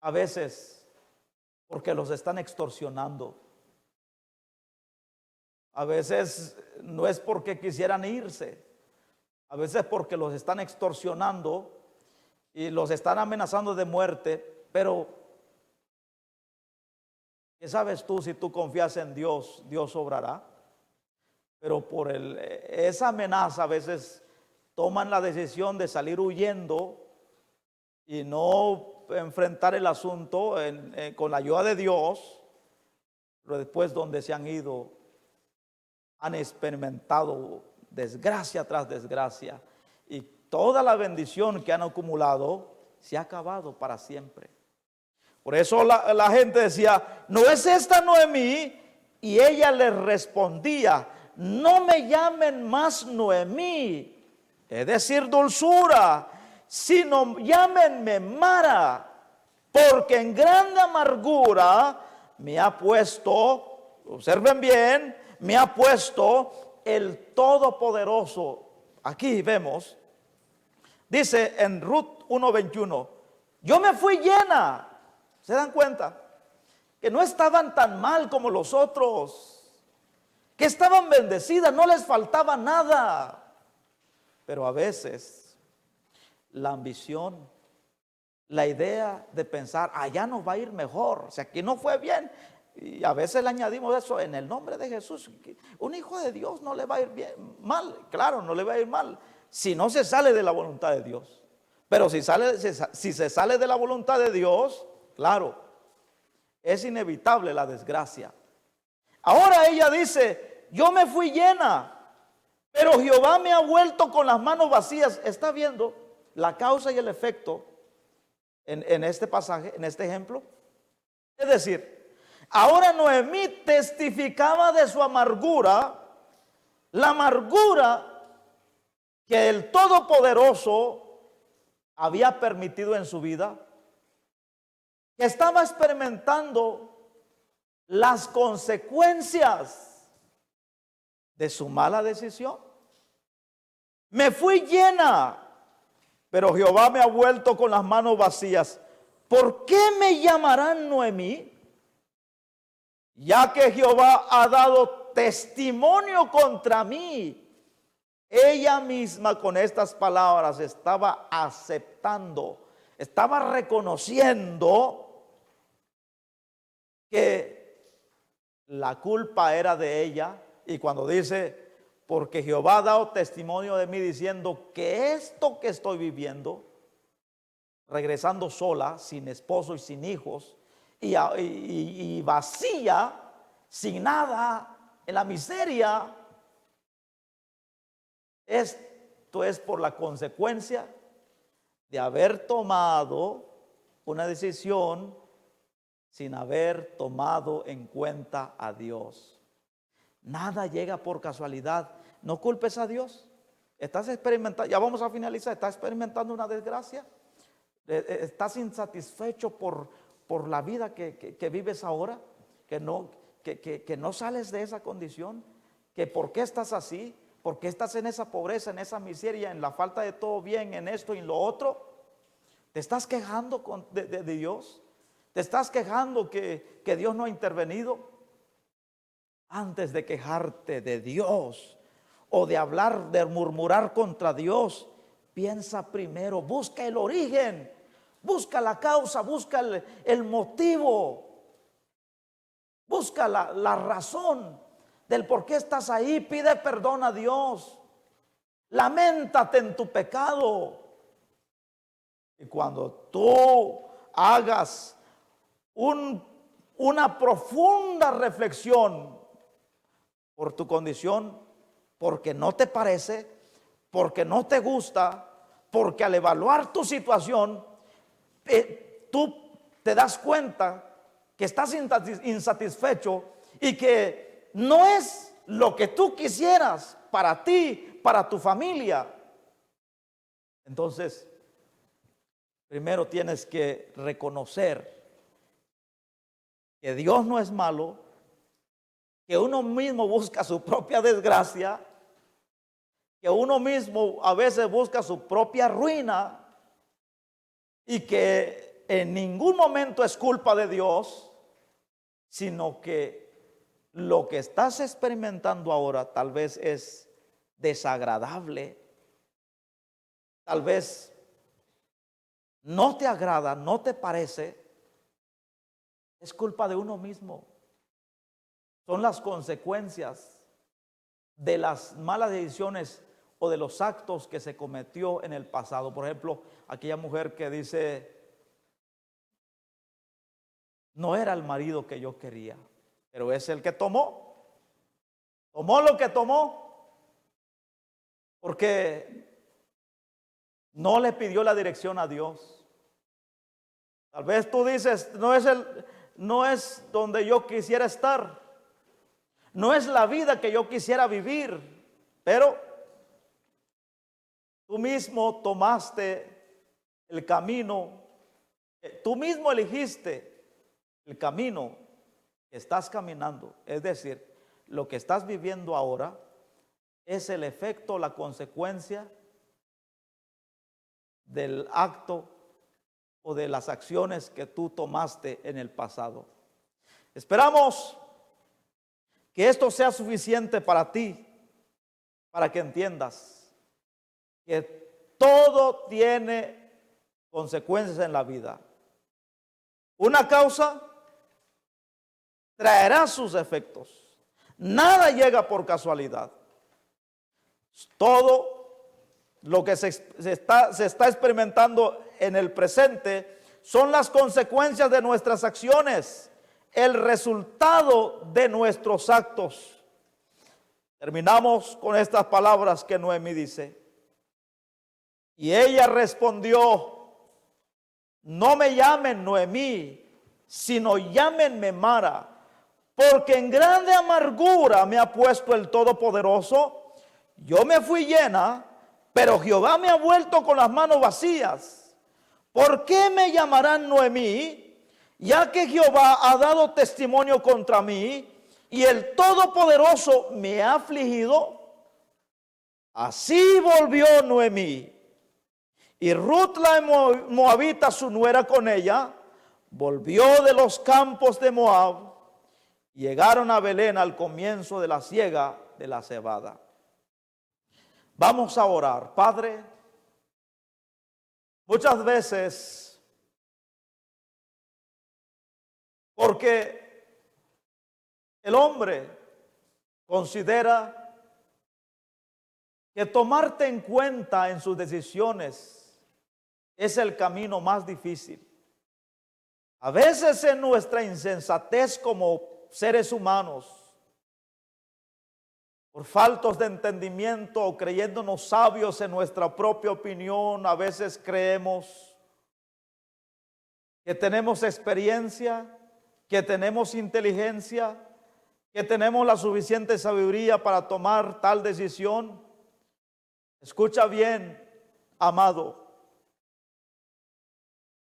a veces porque los están extorsionando. A veces no es porque quisieran irse, a veces porque los están extorsionando y los están amenazando de muerte. Pero ¿qué sabes tú? Si tú confías en Dios, Dios obrará. Pero por esa amenaza a veces toman la decisión de salir huyendo y no enfrentar el asunto con la ayuda de Dios. Pero después, donde se han ido, han experimentado desgracia tras desgracia, y toda la bendición que han acumulado se ha acabado para siempre. Por eso la gente decía, ¿no es esta Noemí? Y ella les respondía, no me llamen más Noemí, es decir, dulzura, sino llámenme Mara, porque en grande amargura me ha puesto, observen bien, me ha puesto el Todopoderoso. Aquí vemos, dice en Ruth 1:21, yo me fui llena. ¿Se dan cuenta? Que no estaban tan mal como los otros, que estaban bendecidas, no les faltaba nada. Pero a veces la ambición, la idea de pensar, allá nos va a ir mejor, o sea, aquí no fue bien. Y a veces le añadimos eso, en el nombre de Jesús, un hijo de Dios no le va a ir bien, mal. Claro, no le va a ir mal si no se sale de la voluntad de Dios. Pero si se sale de la voluntad de Dios, claro, es inevitable la desgracia. Ahora ella dice, yo me fui llena, pero Jehová me ha vuelto con las manos vacías. ¿Está viendo la causa y el efecto en este pasaje, en este ejemplo? Es decir, ahora Noemí testificaba de su amargura, la amargura que el Todopoderoso había permitido en su vida, que estaba experimentando las consecuencias de su mala decisión. Me fui llena, pero Jehová me ha vuelto con las manos vacías. ¿Por qué me llamarán Noemí? Ya que Jehová ha dado testimonio contra mí. Ella misma con estas palabras estaba aceptando, estaba reconociendo que la culpa era de ella. Y cuando dice, porque Jehová ha dado testimonio de mí diciendo que esto que estoy viviendo, regresando sola, sin esposo y sin hijos, y vacía, sin nada, en la miseria, esto es por la consecuencia de haber tomado una decisión sin haber tomado en cuenta a Dios. Nada llega por casualidad. No culpes a Dios. Estás experimentando, ya vamos a finalizar, estás experimentando una desgracia. Estás insatisfecho por la vida que vives ahora, que no sales de esa condición, que por qué estás así, por qué estás en esa pobreza, en esa miseria, en la falta de todo bien, en esto y en lo otro. Te estás quejando de Dios, te estás quejando que Dios no ha intervenido. Antes de quejarte de Dios o de hablar, de murmurar contra Dios, piensa primero, busca el origen, busca la causa, busca el motivo, busca la razón del por qué estás ahí. Pide perdón a Dios, laméntate en tu pecado. Y cuando tú hagas una profunda reflexión por tu condición, porque no te parece, porque no te gusta, porque al evaluar tu situación, tú te das cuenta que estás insatisfecho y que no es lo que tú quisieras para ti, para tu familia. Entonces, primero tienes que reconocer que Dios no es malo, que uno mismo busca su propia desgracia, que uno mismo a veces busca su propia ruina y que en ningún momento es culpa de Dios, sino que lo que estás experimentando ahora tal vez es desagradable, tal vez no te agrada, no te parece, es culpa de uno mismo. Son las consecuencias de las malas decisiones o de los actos que se cometió en el pasado. Por ejemplo, aquella mujer que dice, no era el marido que yo quería, pero es el que tomó lo que tomó, porque no le pidió la dirección a Dios. Tal vez tú dices, no es donde yo quisiera estar. No es la vida que yo quisiera vivir, pero tú mismo tomaste el camino, tú mismo elegiste el camino que estás caminando. Es decir, lo que estás viviendo ahora es el efecto, la consecuencia del acto o de las acciones que tú tomaste en el pasado. Esperamos que esto sea suficiente para ti, para que entiendas que todo tiene consecuencias en la vida. Una causa traerá sus efectos. Nada llega por casualidad. Todo lo que se está experimentando en el presente son las consecuencias de nuestras acciones, el resultado de nuestros actos. Terminamos con estas palabras que Noemí dice. Y ella respondió, no me llamen Noemí, sino llámenme Mara, porque en grande amargura me ha puesto el Todopoderoso. Yo me fui llena, pero Jehová me ha vuelto con las manos vacías. ¿Por qué me llamarán Noemí? Ya que Jehová ha dado testimonio contra mí, y el Todopoderoso me ha afligido. Así volvió Noemí. Y Ruth la moabita, su nuera, con ella, volvió de los campos de Moab. Llegaron a Belén al comienzo de la siega de la cebada. Vamos a orar. Padre, muchas veces, porque el hombre considera que tomarte en cuenta en sus decisiones es el camino más difícil. A veces en nuestra insensatez como seres humanos, por faltos de entendimiento o creyéndonos sabios en nuestra propia opinión, a veces creemos que tenemos experiencia, que tenemos inteligencia, que tenemos la suficiente sabiduría para tomar tal decisión. Escucha bien, amado.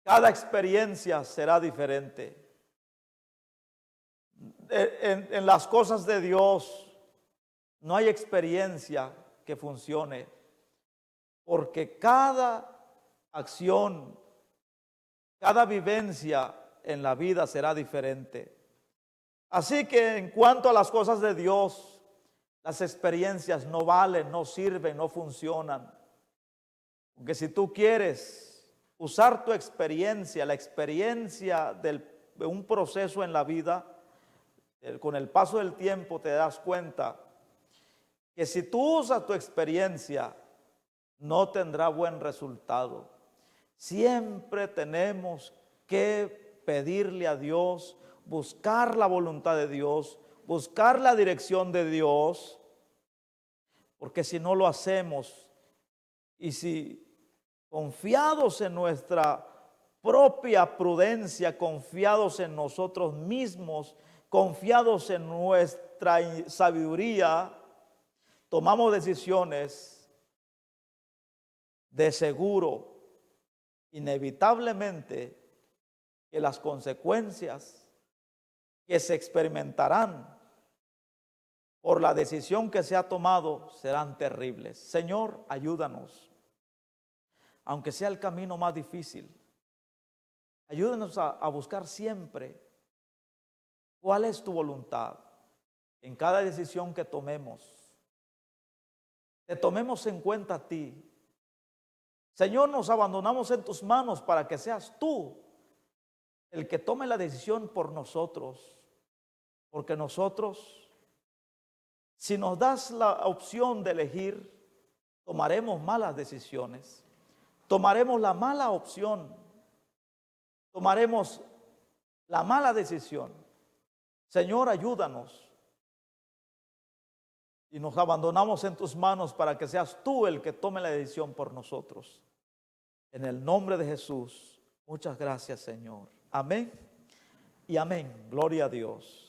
Cada experiencia será diferente. En las cosas de Dios no hay experiencia que funcione, porque cada acción, cada vivencia en la vida será diferente. Así que en cuanto a las cosas de Dios, las experiencias no valen, no sirven, no funcionan. Porque si tú quieres usar tu experiencia, la experiencia de un proceso en la vida, con el paso del tiempo te das cuenta que si tú usas tu experiencia, no tendrá buen resultado. Siempre tenemos que pedirle a Dios, buscar la voluntad de Dios, buscar la dirección de Dios, porque si no lo hacemos y si confiados en nuestra propia prudencia, confiados en nosotros mismos, confiados en nuestra sabiduría, tomamos decisiones, de seguro, inevitablemente, que las consecuencias que se experimentarán por la decisión que se ha tomado serán terribles. Señor, ayúdanos. Aunque sea el camino más difícil, ayúdanos a buscar siempre cuál es tu voluntad en cada decisión que tomemos. Te tomemos en cuenta a ti. Señor, nos abandonamos en tus manos para que seas tú el que tome la decisión por nosotros. Porque nosotros, si nos das la opción de elegir, tomaremos malas decisiones. Tomaremos la mala opción, tomaremos la mala decisión. Señor, ayúdanos. Y nos abandonamos en tus manos para que seas tú el que tome la decisión por nosotros. En el nombre de Jesús, muchas gracias, Señor. Amén y amén. Gloria a Dios.